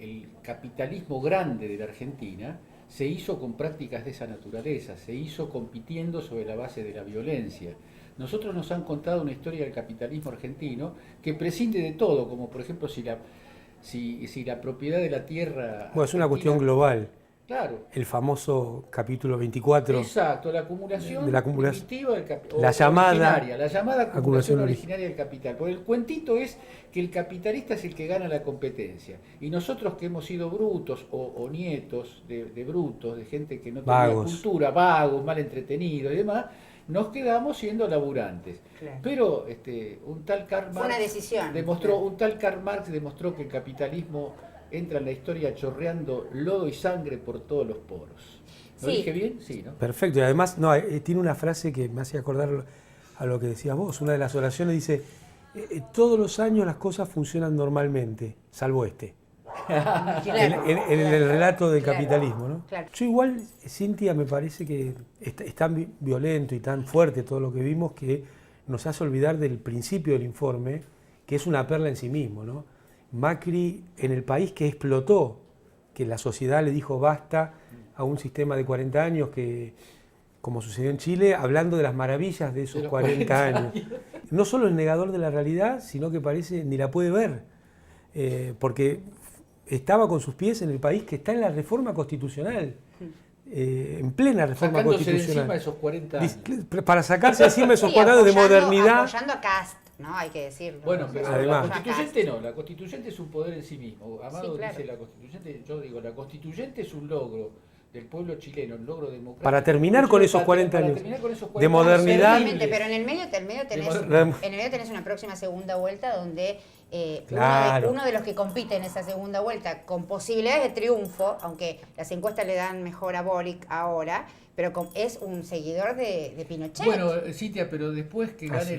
El capitalismo grande de la Argentina se hizo con prácticas de esa naturaleza, se hizo compitiendo sobre la base de la violencia. Nosotros nos han contado una historia del capitalismo argentino que prescinde de todo, como por ejemplo si la propiedad de la tierra... Bueno, es una cuestión global. Claro. El famoso capítulo 24. Exacto, la acumulación primitiva del capital. La llamada acumulación originaria del capital. Porque el cuentito es que el capitalista es el que gana la competencia. Y nosotros que hemos sido brutos o nietos de brutos, de gente que no tenía cultura, vagos, mal entretenidos y demás, nos quedamos siendo laburantes. Claro. Pero un tal Karl Marx demostró que el capitalismo entra en la historia chorreando lodo y sangre por todos los poros. ¿Lo dije bien? Sí, ¿no? Perfecto. Y además tiene una frase que me hace acordar a lo que decías vos. Una de las oraciones dice, todos los años las cosas funcionan normalmente, salvo este. en el relato del capitalismo, ¿no? Claro. Yo igual, Cintia, me parece que es tan violento y tan fuerte todo lo que vimos que nos hace olvidar del principio del informe, que es una perla en sí mismo, ¿no? Macri, en el país que explotó, que la sociedad le dijo basta a un sistema de 40 años, que, como sucedió en Chile, hablando de las maravillas de esos 40 años. No solo es negador de la realidad, sino que parece ni la puede ver, porque estaba con sus pies en el país que está en la reforma constitucional, en plena reforma constitucional. Encima de esos 40 años. Para sacarse encima de esos 40 años de modernidad. Apoyando a Cast, ¿no? Hay que decirlo. Bueno, pero además, la constituyente no, la constituyente es un poder en sí mismo. Amado sí, claro. dice la constituyente, yo digo, la constituyente es un logro del pueblo chileno, un logro democrático. Para terminar con esos 40 años de modernidad. Pero en el medio tenés una próxima segunda vuelta donde uno de los que compite en esa segunda vuelta con posibilidades de triunfo, aunque las encuestas le dan mejor a Boric ahora, pero es un seguidor de Pinochet. Bueno, Cintia, pero después que gane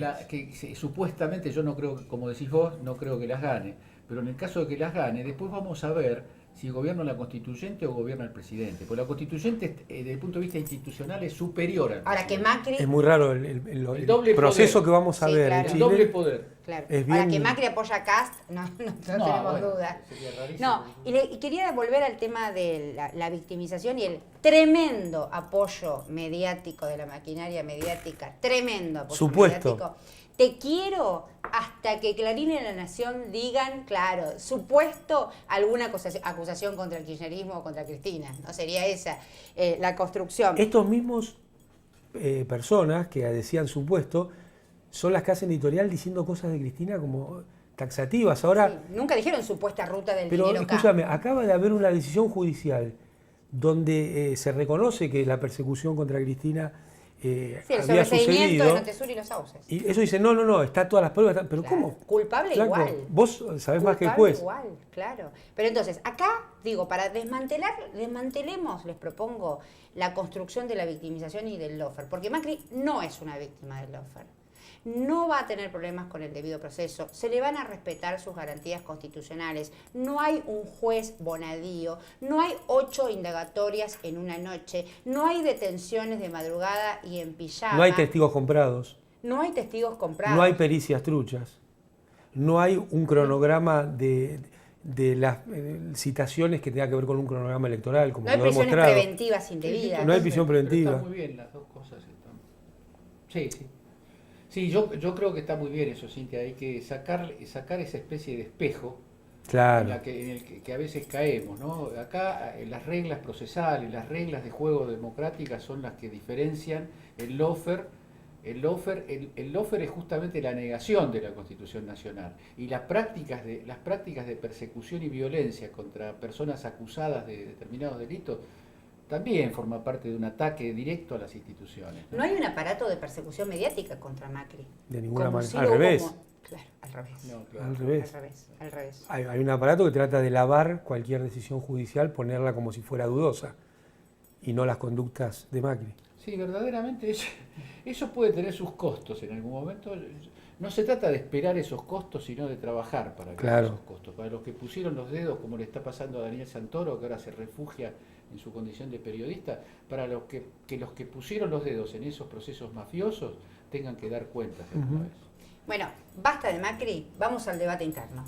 supuestamente, yo no creo, como decís vos, no creo que las gane, pero en el caso de que las gane, después vamos a ver si gobierna la constituyente o gobierna el presidente. Porque la constituyente, desde el punto de vista institucional, es superior al Ahora que Macri... Es muy raro el proceso que vamos a ver claro. en Chile. El doble poder. Claro. Ahora que Macri apoya a Cast, no tenemos duda. No, y quería volver al tema de la victimización y el tremendo apoyo mediático de la maquinaria mediática, tremendo apoyo mediático. Te quiero hasta que Clarín y La Nación digan, claro, supuesto alguna acusación contra el kirchnerismo o contra Cristina. No sería esa la construcción. Estos mismos personas que decían supuesto son las que hacen editorial diciendo cosas de Cristina como taxativas. Ahora, sí, nunca dijeron supuesta ruta del pero dinero. Escúchame, acaba de haber una decisión judicial donde se reconoce que la persecución contra Cristina había sucedido. De Notesur y los sauces. Y eso dice, no, está todas las pruebas. Pero claro. ¿Cómo? Culpable Flaco, igual. Vos sabés más que el juez. Igual, claro. Pero entonces, acá, digo, para desmantelemos, les propongo la construcción de la victimización y del lawfare. Porque Macri no es una víctima del lawfare. No va a tener problemas con el debido proceso, se le van a respetar sus garantías constitucionales, no hay un juez bonadío, no hay 8 indagatorias en una noche, no hay detenciones de madrugada y en pijama. No hay testigos comprados. No hay testigos comprados. No hay pericias truchas. No hay un cronograma de las citaciones que tenga que ver con un cronograma electoral, como no hay prisiones preventivas indebidas. No hay prisión preventiva. Está muy bien las dos cosas. Sí. Sí, yo creo que está muy bien eso, Cintia. Hay que sacar esa especie de espejo claro. en el que a veces caemos, ¿no? Acá las reglas procesales, las reglas de juego democráticas son las que diferencian el lawfare. El lawfare es justamente la negación de la Constitución Nacional y las prácticas de persecución y violencia contra personas acusadas de determinados delitos también forma parte de un ataque directo a las instituciones. No hay un aparato de persecución mediática contra Macri. De ninguna manera. Al revés. Claro, al revés. No, claro. Al revés. Hay un aparato que trata de lavar cualquier decisión judicial, ponerla como si fuera dudosa, y no las conductas de Macri. Sí, verdaderamente eso puede tener sus costos en algún momento. No se trata de esperar esos costos, sino de trabajar para que esos costos. Para los que pusieron los dedos, como le está pasando a Daniel Santoro, que ahora se refugia en su condición de periodista, para los que pusieron los dedos en esos procesos mafiosos tengan que dar cuentas de una vez. Bueno, basta de Macri, vamos al debate interno.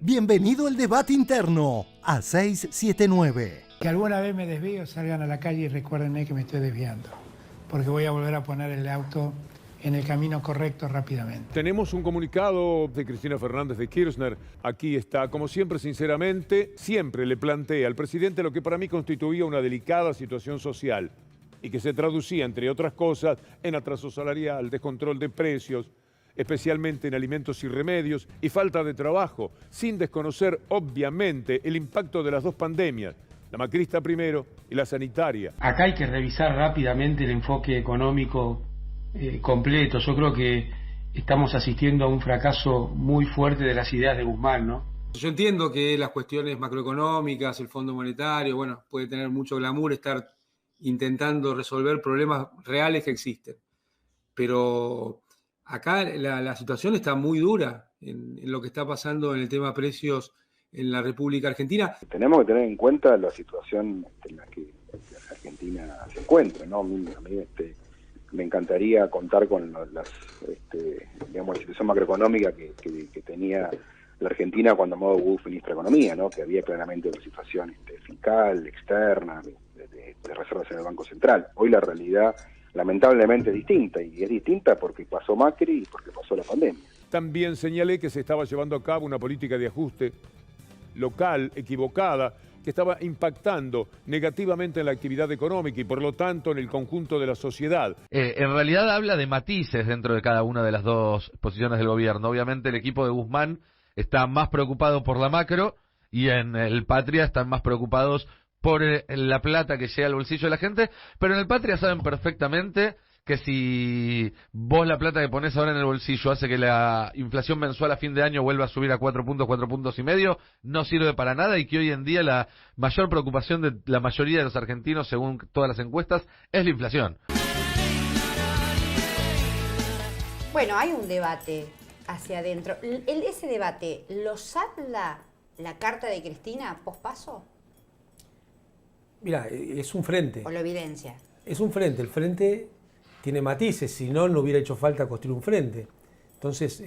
Bienvenido al debate interno a 679. Que alguna vez me desvío, salgan a la calle y recuérdenme que me estoy desviando, porque voy a volver a poner el auto en el camino correcto rápidamente. Tenemos un comunicado de Cristina Fernández de Kirchner. Aquí está. Como siempre, sinceramente, siempre le planteé al presidente lo que para mí constituía una delicada situación social y que se traducía, entre otras cosas, en atraso salarial, descontrol de precios, especialmente en alimentos y remedios, y falta de trabajo, sin desconocer, obviamente, el impacto de las dos pandemias, la macrista primero y la sanitaria. Acá hay que revisar rápidamente el enfoque económico completo. Yo creo que estamos asistiendo a un fracaso muy fuerte de las ideas de Guzmán, ¿no? Yo entiendo que las cuestiones macroeconómicas, el Fondo Monetario, bueno, puede tener mucho glamour estar intentando resolver problemas reales que existen. Pero acá la situación está muy dura en lo que está pasando en el tema precios en la República Argentina. Tenemos que tener en cuenta la situación en la que Argentina se encuentra, ¿no? A mí me encantaría contar con la situación macroeconómica que tenía la Argentina cuando Mauro fue ministro de Economía, ¿no? Que había claramente una situación fiscal, externa, de reservas en el Banco Central. Hoy la realidad lamentablemente es distinta, y es distinta porque pasó Macri y porque pasó la pandemia. También señalé que se estaba llevando a cabo una política de ajuste local equivocada que estaba impactando negativamente en la actividad económica y por lo tanto en el conjunto de la sociedad. En realidad habla de matices dentro de cada una de las dos posiciones del gobierno. Obviamente el equipo de Guzmán está más preocupado por la macro y en el Patria están más preocupados por la plata que llega al bolsillo de la gente, pero en el Patria saben perfectamente que si vos la plata que pones ahora en el bolsillo hace que la inflación mensual a fin de año vuelva a subir a 4 puntos y medio, no sirve para nada, y que hoy en día la mayor preocupación de la mayoría de los argentinos, según todas las encuestas, es la inflación. Bueno, hay un debate hacia adentro. ¿Ese debate lo salda la carta de Cristina pospaso? Mira, es un frente. ¿O lo evidencia? Es un frente. El frente tiene matices, si no, no hubiera hecho falta construir un frente. Entonces,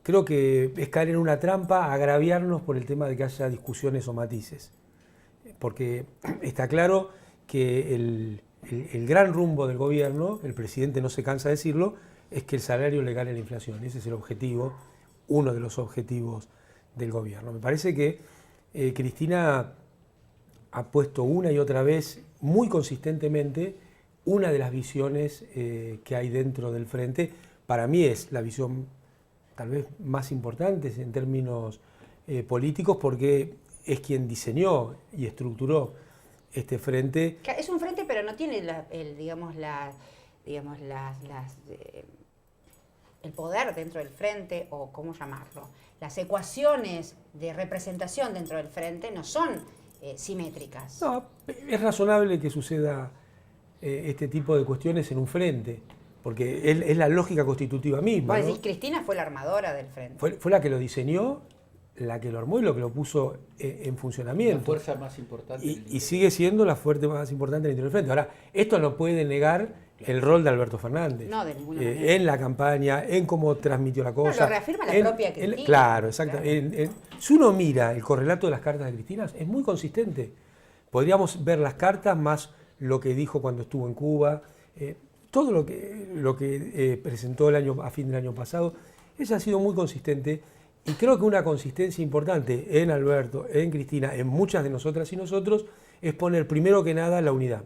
creo que es caer en una trampa, agraviarnos por el tema de que haya discusiones o matices. Porque está claro que el gran rumbo del gobierno, el presidente no se cansa de decirlo, es que el salario le gane la inflación. Ese es el objetivo, uno de los objetivos del gobierno. Me parece que Cristina ha puesto una y otra vez, muy consistentemente, una de las visiones que hay dentro del frente. Para mí es la visión tal vez más importante en términos políticos, porque es quien diseñó y estructuró este frente. Es un frente, pero no tiene el poder dentro del frente, o cómo llamarlo. Las ecuaciones de representación dentro del frente no son simétricas. No, es razonable que suceda este tipo de cuestiones en un frente, porque es la lógica constitutiva misma, ¿no? Cristina fue la armadora del frente. Fue la que lo diseñó, la que lo armó y lo que lo puso en funcionamiento. La fuerza más importante. Y sigue siendo la fuerza más importante del interior del frente. Ahora, esto no puede negar el rol de Alberto Fernández. No, de ninguna manera. En la campaña, en cómo transmitió la cosa. No, lo reafirma la propia Cristina. Claro, exactamente. Si uno mira el correlato de las cartas de Cristina, es muy consistente. Podríamos ver las cartas más lo que dijo cuando estuvo en Cuba, todo lo que presentó a fin del año pasado. Ella ha sido muy consistente, y creo que una consistencia importante en Alberto, en Cristina, en muchas de nosotras y nosotros, es poner primero que nada la unidad.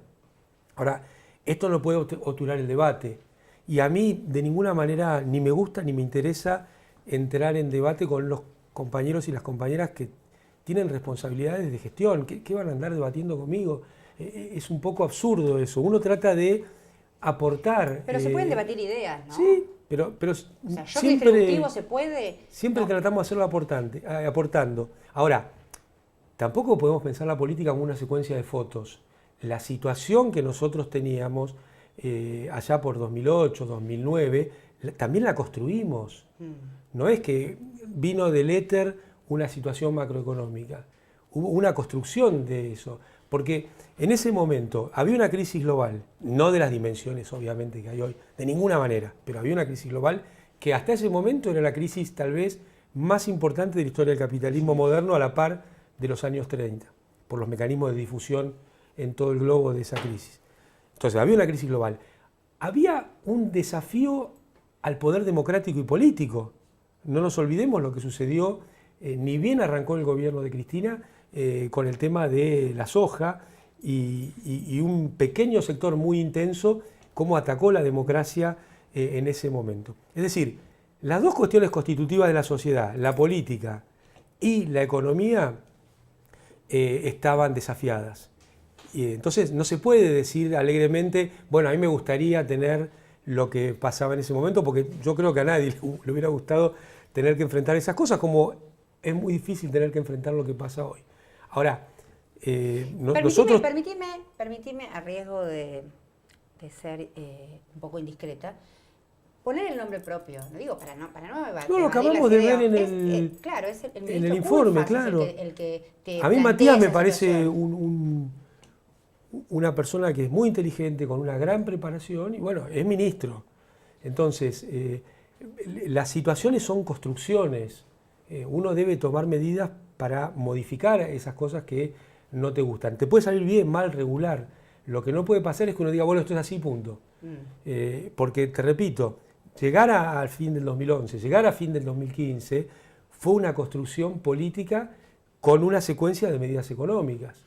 Ahora, esto no puede obturar el debate, y a mí de ninguna manera ni me gusta ni me interesa entrar en debate con los compañeros y las compañeras que tienen responsabilidades de gestión. ¿Qué van a andar debatiendo conmigo? Es un poco absurdo eso. Uno trata de aportar. Pero se pueden debatir ideas, ¿no? Sí, pero o sea, siempre se puede. Siempre tratamos de hacerlo aportando. Ahora, tampoco podemos pensar la política como una secuencia de fotos. La situación que nosotros teníamos allá por 2008, 2009, también la construimos. No es que vino del éter una situación macroeconómica. Hubo una construcción de eso. Porque en ese momento había una crisis global, no de las dimensiones obviamente que hay hoy, de ninguna manera, pero había una crisis global que hasta ese momento era la crisis tal vez más importante de la historia del capitalismo moderno, a la par de los años 30. por los mecanismos de difusión en todo el globo de esa crisis. Entonces, había una crisis global. Había un desafío al poder democrático y político. No nos olvidemos lo que sucedió, ni bien arrancó el gobierno de Cristina, con el tema de la soja y un pequeño sector muy intenso, cómo atacó la democracia en ese momento. Es decir, las dos cuestiones constitutivas de la sociedad, la política y la economía, estaban desafiadas. Y entonces no se puede decir alegremente, bueno, a mí me gustaría tener lo que pasaba en ese momento, porque yo creo que a nadie le hubiera gustado tener que enfrentar esas cosas, como es muy difícil tener que enfrentar lo que pasa hoy. Ahora, nosotros... Permitime, a riesgo de ser un poco indiscreta, poner el nombre propio, no digo para no No, lo acabamos de ver en el, claro, es el en el informe, Culfas, claro. el que te a mí Matías me parece situación. una persona que es muy inteligente, con una gran preparación, y bueno, es ministro. Entonces, las situaciones son construcciones. Uno debe tomar medidas para modificar esas cosas que no te gustan. Te puede salir bien, mal, regular. Lo que no puede pasar es que uno diga, bueno, esto es así, punto. Porque, te repito, llegar al fin del 2011, llegar a fin del 2015, fue una construcción política con una secuencia de medidas económicas.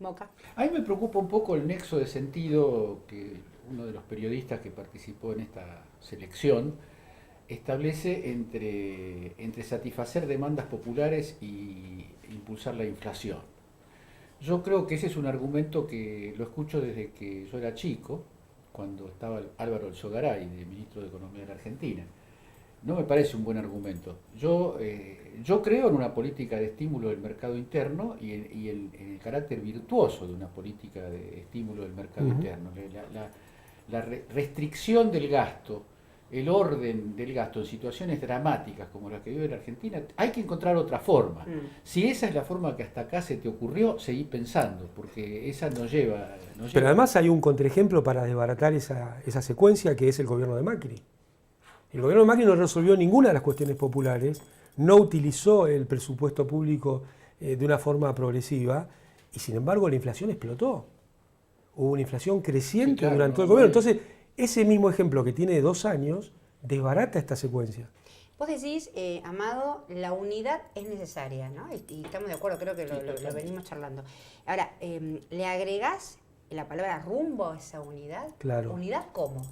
Moca. A mí me preocupa un poco el nexo de sentido que uno de los periodistas que participó en esta selección establece entre satisfacer demandas populares y impulsar la inflación. Yo creo que ese es un argumento que lo escucho desde que yo era chico, cuando estaba Álvaro Alzogaray, de ministro de Economía de la Argentina. No me parece un buen argumento. Yo creo en una política de estímulo del mercado interno y en el carácter virtuoso de una política de estímulo del mercado interno. La restricción del gasto, el orden del gasto en situaciones dramáticas como las que vive la Argentina, hay que encontrar otra forma. Si esa es la forma que hasta acá se te ocurrió, seguí pensando, porque esa no lleva... Pero además hay un contraejemplo para desbaratar esa secuencia, que es el gobierno de Macri. El gobierno de Macri no resolvió ninguna de las cuestiones populares, no utilizó el presupuesto público de una forma progresiva, y sin embargo la inflación explotó. Hubo una inflación creciente durante todo el gobierno. Entonces, ese mismo ejemplo que tiene 2 años desbarata esta secuencia. Vos decís, Amado, la unidad es necesaria, ¿no? Y estamos de acuerdo, creo que lo venimos charlando. Ahora, ¿le agregás la palabra rumbo a esa unidad? Claro. ¿Unidad cómo?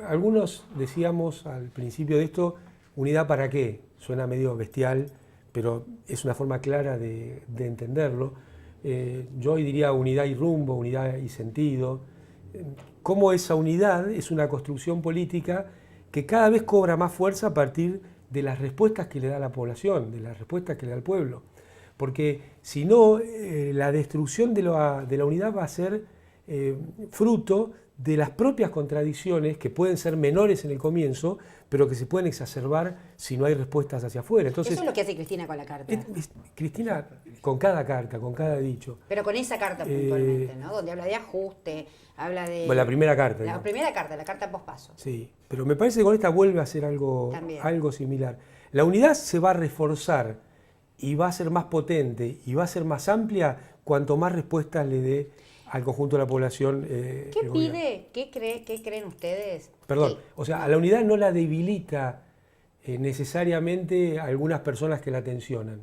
Algunos decíamos al principio de esto, ¿unidad para qué? Suena medio bestial, pero es una forma clara de entenderlo. Yo hoy diría unidad y rumbo, unidad y sentido. Cómo esa unidad es una construcción política que cada vez cobra más fuerza a partir de las respuestas que le da la población, de las respuestas que le da el pueblo. Porque si no, la destrucción de la unidad va a ser fruto de las propias contradicciones que pueden ser menores en el comienzo, pero que se pueden exacerbar si no hay respuestas hacia afuera. Entonces, eso es lo que hace Cristina con la carta. Cristina con cada carta, con cada dicho. Pero con esa carta puntualmente, ¿no? Donde habla de ajuste, habla de... Bueno, la primera carta. La primera carta, la carta pospaso. Sí, pero me parece que con esta vuelve a hacer algo similar. La unidad se va a reforzar y va a ser más potente y va a ser más amplia cuanto más respuestas le dé al conjunto de la población. ¿Qué pide? ¿Qué creen ustedes? Perdón, Sí. o sea, a la unidad no la debilita necesariamente algunas personas que la tensionan.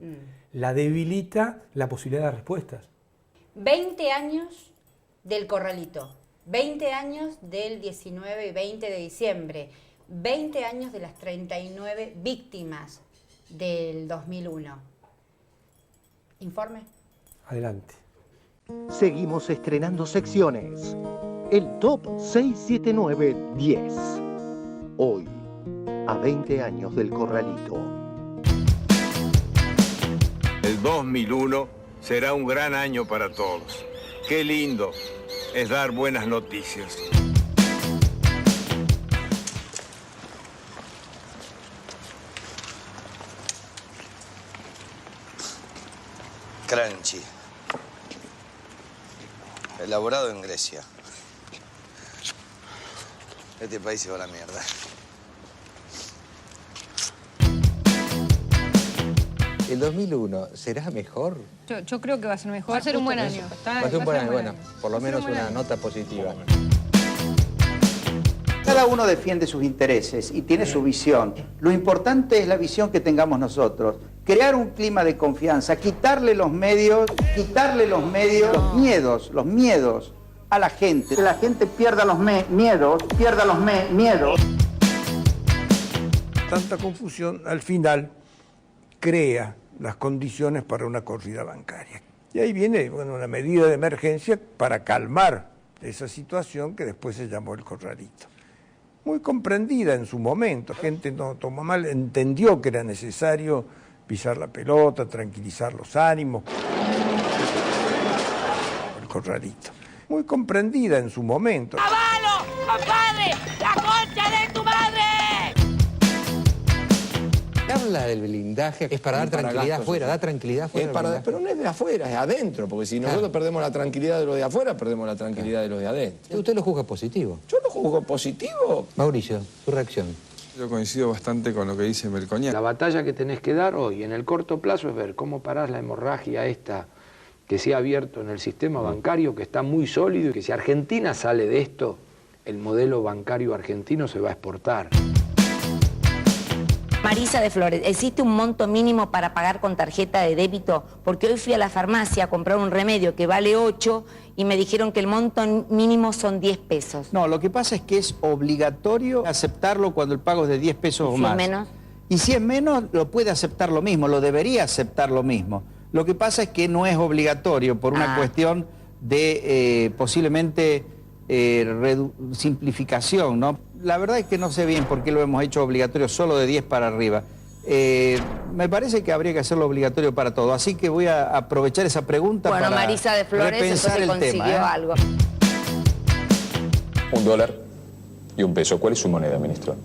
La debilita la posibilidad de respuestas. 20 años del corralito, 20 años del 19 y 20 de diciembre, 20 años de las 39 víctimas del 2001. ¿Informe? Adelante. Seguimos estrenando secciones. El Top 679-10. Hoy, a 20 años del Corralito. El 2001 será un gran año para todos. Qué lindo es dar buenas noticias. Crunchy. Elaborado en Grecia. Este país se va a la mierda. ¿El 2001 será mejor? Yo creo que va a ser mejor. Va a ser un buen año. Va a ser un buen año, bueno, por lo menos una nota positiva. Cada uno defiende sus intereses y tiene su visión. Lo importante es la visión que tengamos nosotros. Crear un clima de confianza, quitarle los medios, los miedos a la gente. Que la gente pierda los miedos. Tanta confusión al final crea las condiciones para una corrida bancaria. Y ahí viene una medida de emergencia para calmar esa situación que después se llamó el corralito. Muy comprendida en su momento, la gente no tomó mal, entendió que era necesario pisar la pelota, tranquilizar los ánimos. El corralito. Muy comprendida en su momento. ¡Avalo, compadre! ¡La concha de tu madre! Habla del blindaje, es para dar tranquilidad afuera, da tranquilidad afuera. Pero no es de afuera, es adentro, porque si nosotros perdemos la tranquilidad de los de afuera, perdemos la tranquilidad de los de adentro. ¿Usted lo juzga positivo? ¿Yo lo juzgo positivo? Mauricio, tu reacción. Yo coincido bastante con lo que dice Melconian. La batalla que tenés que dar hoy, en el corto plazo, es ver cómo parás la hemorragia esta que se ha abierto en el sistema bancario, que está muy sólido y que si Argentina sale de esto, el modelo bancario argentino se va a exportar. Marisa de Flores, ¿existe un monto mínimo para pagar con tarjeta de débito? Porque hoy fui a la farmacia a comprar un remedio que vale 8 y me dijeron que el monto mínimo son 10 pesos. No, lo que pasa es que es obligatorio aceptarlo cuando el pago es de 10 pesos o más. Si es menos. Y si es menos, lo puede aceptar lo mismo, lo debería aceptar lo mismo. Lo que pasa es que no es obligatorio por una cuestión de posiblemente simplificación, ¿no? La verdad es que no sé bien por qué lo hemos hecho obligatorio solo de 10 para arriba. Me parece que habría que hacerlo obligatorio para todo. Así que voy a aprovechar esa pregunta para Marisa de Flores repensar el tema. Algo. $1 y un peso. ¿Cuál es su moneda, ministro?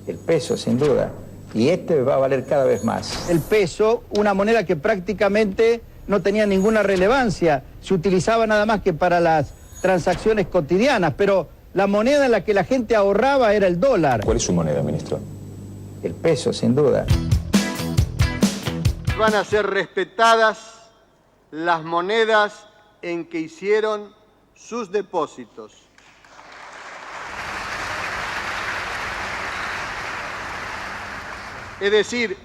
El peso, sin duda. Y este va a valer cada vez más. El peso, una moneda que prácticamente no tenía ninguna relevancia. Se utilizaba nada más que para las transacciones cotidianas, pero la moneda en la que la gente ahorraba era el dólar. ¿Cuál es su moneda, ministro? El peso, sin duda. Van a ser respetadas las monedas en que hicieron sus depósitos. Es decir,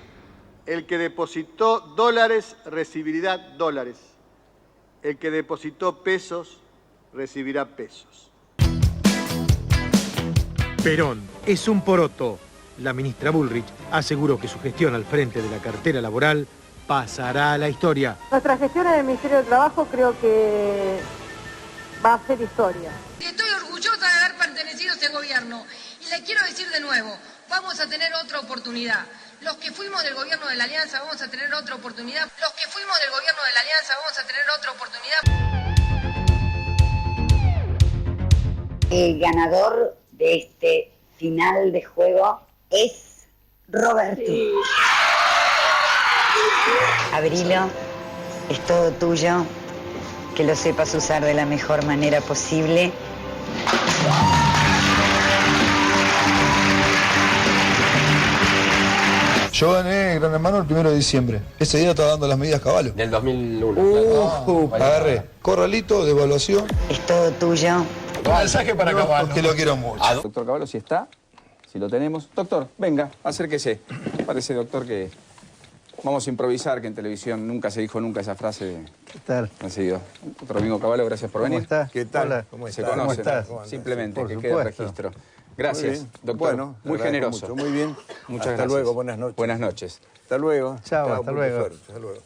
el que depositó dólares recibirá dólares. El que depositó pesos recibirá pesos. Perón es un poroto. La ministra Bullrich aseguró que su gestión al frente de la cartera laboral pasará a la historia. Nuestra gestión en el Ministerio de Trabajo creo que va a ser historia. Estoy orgullosa de haber pertenecido a este gobierno y le quiero decir de nuevo, vamos a tener otra oportunidad. Los que fuimos del gobierno de la Alianza vamos a tener otra oportunidad. Los que fuimos del gobierno de la Alianza vamos a tener otra oportunidad. El ganador de este final de juego es Roberto. Sí. Abrilo, es todo tuyo, que lo sepas usar de la mejor manera posible. Yo gané Gran Hermano el 1 de diciembre. Ese día estaba dando las medidas Caballo. Del 2001. Agarré corralito de evaluación. Es todo tuyo. Un mensaje para Caballo. Que lo quiero mucho. Doctor Caballo, si está, si lo tenemos. Doctor, venga, acérquese. Parece, doctor, que vamos a improvisar, que en televisión nunca se dijo nunca esa frase. ¿Qué tal? Ha sido. Doctor Domingo Caballo, gracias por venir. ¿Cómo estás? ¿Qué tal? Hola. ¿Cómo Se estás? conocen. ¿Cómo estás? Simplemente, Por que supuesto. quede registro. Gracias, Muy doctor. Bueno, muy generoso. Mucho, muy bien. Muchas Hasta gracias. luego, buenas noches. Buenas noches. Hasta luego. Chao, hasta luego. Suerte. Hasta luego.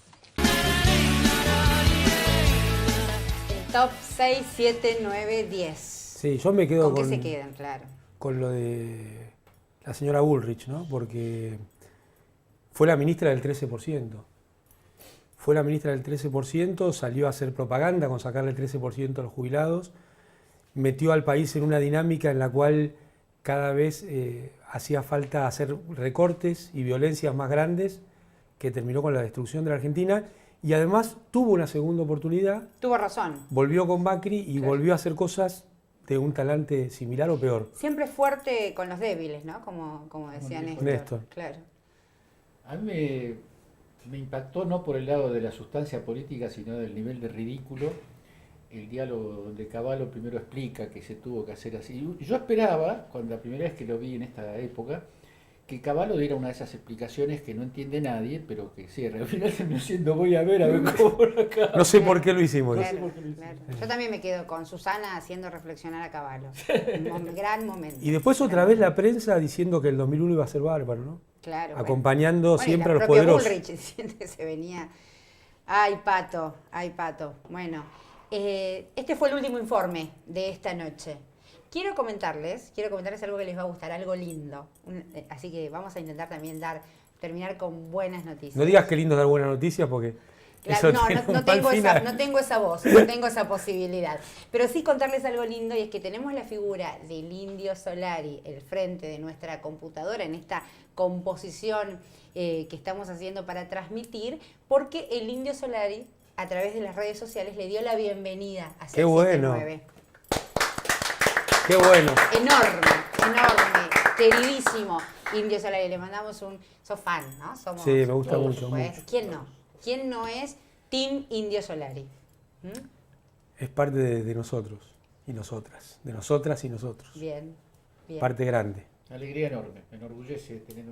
Top 6, 7, 9, 10. Sí, yo me quedo ¿Con qué se quedan, claro? Con lo de la señora Bullrich, ¿no? Porque fue la ministra del 13%. Fue la ministra del 13%, salió a hacer propaganda con sacarle el 13% a los jubilados, metió al país en una dinámica en la cual cada vez hacía falta hacer recortes y violencias más grandes, que terminó con la destrucción de la Argentina, y además tuvo una segunda oportunidad. Tuvo razón. Volvió con Macri y volvió a hacer cosas de un talante similar o peor. Siempre fuerte con los débiles, ¿no? Como decía Néstor. Néstor. Claro. A mí Me impactó no por el lado de la sustancia política, sino del nivel de ridículo, el diálogo donde Cavallo primero explica que se tuvo que hacer así. Yo esperaba, cuando la primera vez que lo vi en esta época, que Cavallo diera una de esas explicaciones que no entiende nadie, pero que cierra. Al final terminó diciendo, voy a ver cómo acá. No sé por qué lo hicimos. Claro, claro. Yo también me quedo con Susana haciendo reflexionar a Cavallo. Un gran momento. Y después otra vez la prensa diciendo que el 2001 iba a ser bárbaro, ¿no? Claro. Acompañando siempre a los poderosos. poderosos. Bullrich diciendo que se venía. Ay, Pato, ay, Pato. Bueno, este fue el último informe de esta noche. Quiero comentarles algo que les va a gustar, algo lindo. Así que vamos a intentar también terminar con buenas noticias. No digas que lindo dar buenas noticias porque... Claro, no tengo esa voz, no tengo esa posibilidad. Pero sí contarles algo lindo, y es que tenemos la figura del Indio Solari, el frente de nuestra computadora, en esta composición que estamos haciendo para transmitir, porque el Indio Solari, a través de las redes sociales, le dio la bienvenida a 679. ¡Qué bueno! Enorme, queridísimo Indio Solari. Le mandamos sos fan, ¿no? Sí, me gusta mucho. ¿Quién no? ¿Quién no es Team Indio Solari? Es parte de nosotros y nosotras, de nosotras y nosotros. Bien. Parte grande. Alegría enorme, me enorgullece tener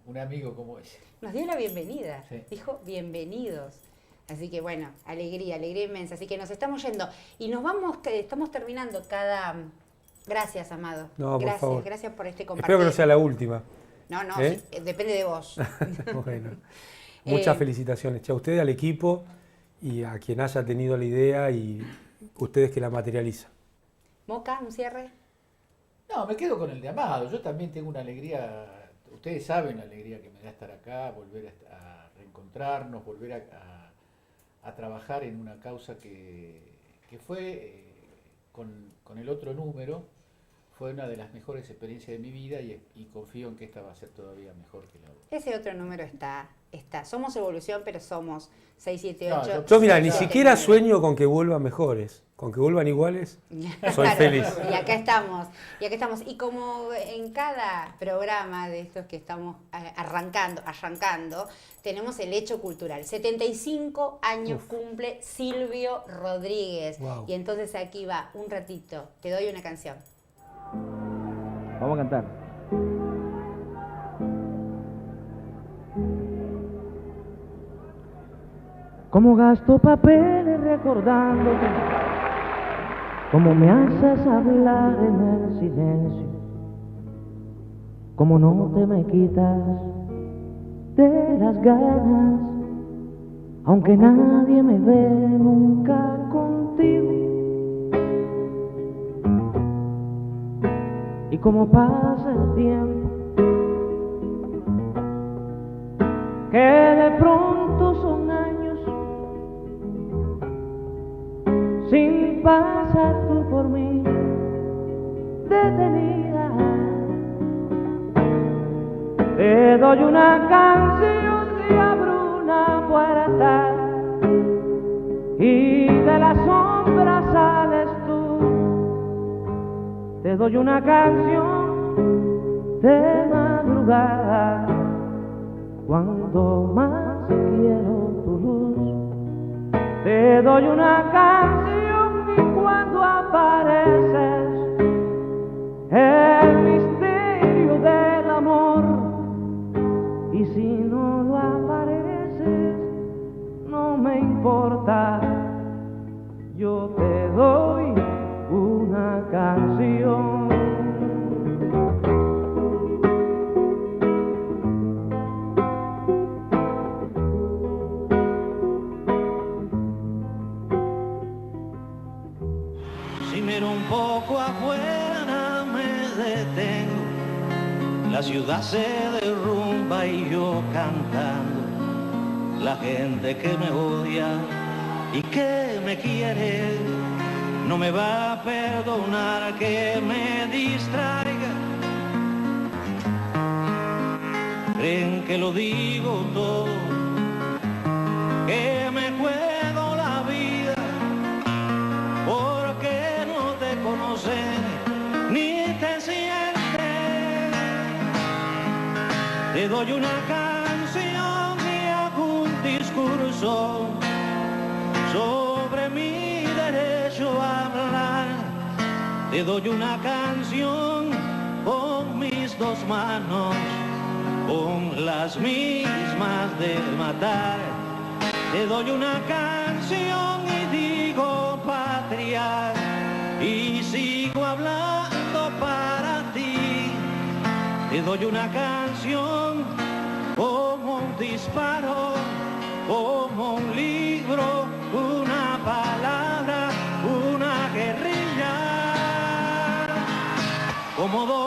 un amigo como ese. Nos dio la bienvenida, sí. Dijo bienvenidos. Así que bueno, alegría inmensa. Así que nos estamos yendo y estamos terminando cada... Gracias, Amado. No, por favor. Gracias por este compartir. Espero que no sea la última. No, sí, depende de vos. Bueno, muchas felicitaciones a usted, al equipo y a quien haya tenido la idea y ustedes que la materializan. Moca, un cierre. No, me quedo con el de Amado. Yo también tengo una alegría, ustedes saben la alegría que me da estar acá, volver a reencontrarnos, volver a trabajar en una causa que fue, con el otro número, fue una de las mejores experiencias de mi vida y confío en que esta va a ser todavía mejor que la otra. Ese otro número está. Somos Evolución, pero somos 678. Yo mira, ni siquiera sueño con que vuelvan mejores. Con que vuelvan iguales, soy feliz. Y acá estamos. Y como en cada programa de estos que estamos arrancando, tenemos el hecho cultural. 75 años cumple Silvio Rodríguez. Wow. Y entonces aquí va, un ratito, te doy una canción. Vamos a cantar. Como gasto papeles recordándote, como me haces hablar en el silencio, como no te me quitas de las ganas, aunque nadie me ve nunca contigo. Y como pasa el tiempo, que de pronto son años, sin pasar tú por mí detenida, te doy una canción y abro una puerta y de la sombra sales tú. Te doy una canción de madrugada, cuando más quiero tu luz. Te doy una canción y cuando apareces, el misterio del amor. Y si no lo apareces, no me importa, yo te doy una canción. Si miro un poco afuera me detengo, la ciudad se derrumba y yo cantando, la gente que me odia y que me quiere no me va a perdonar que me distraiga. Creen que lo digo todo, que me juego la vida, porque no te conocen ni te sienten. Te doy una canción y junto razón sobre mi derecho a hablar. Te doy una canción con mis dos manos, con las mismas de matar. Te doy una canción y digo patria, y sigo hablando para ti. Te doy una canción como un disparo, como un libro, una palabra, una guerrilla, como dos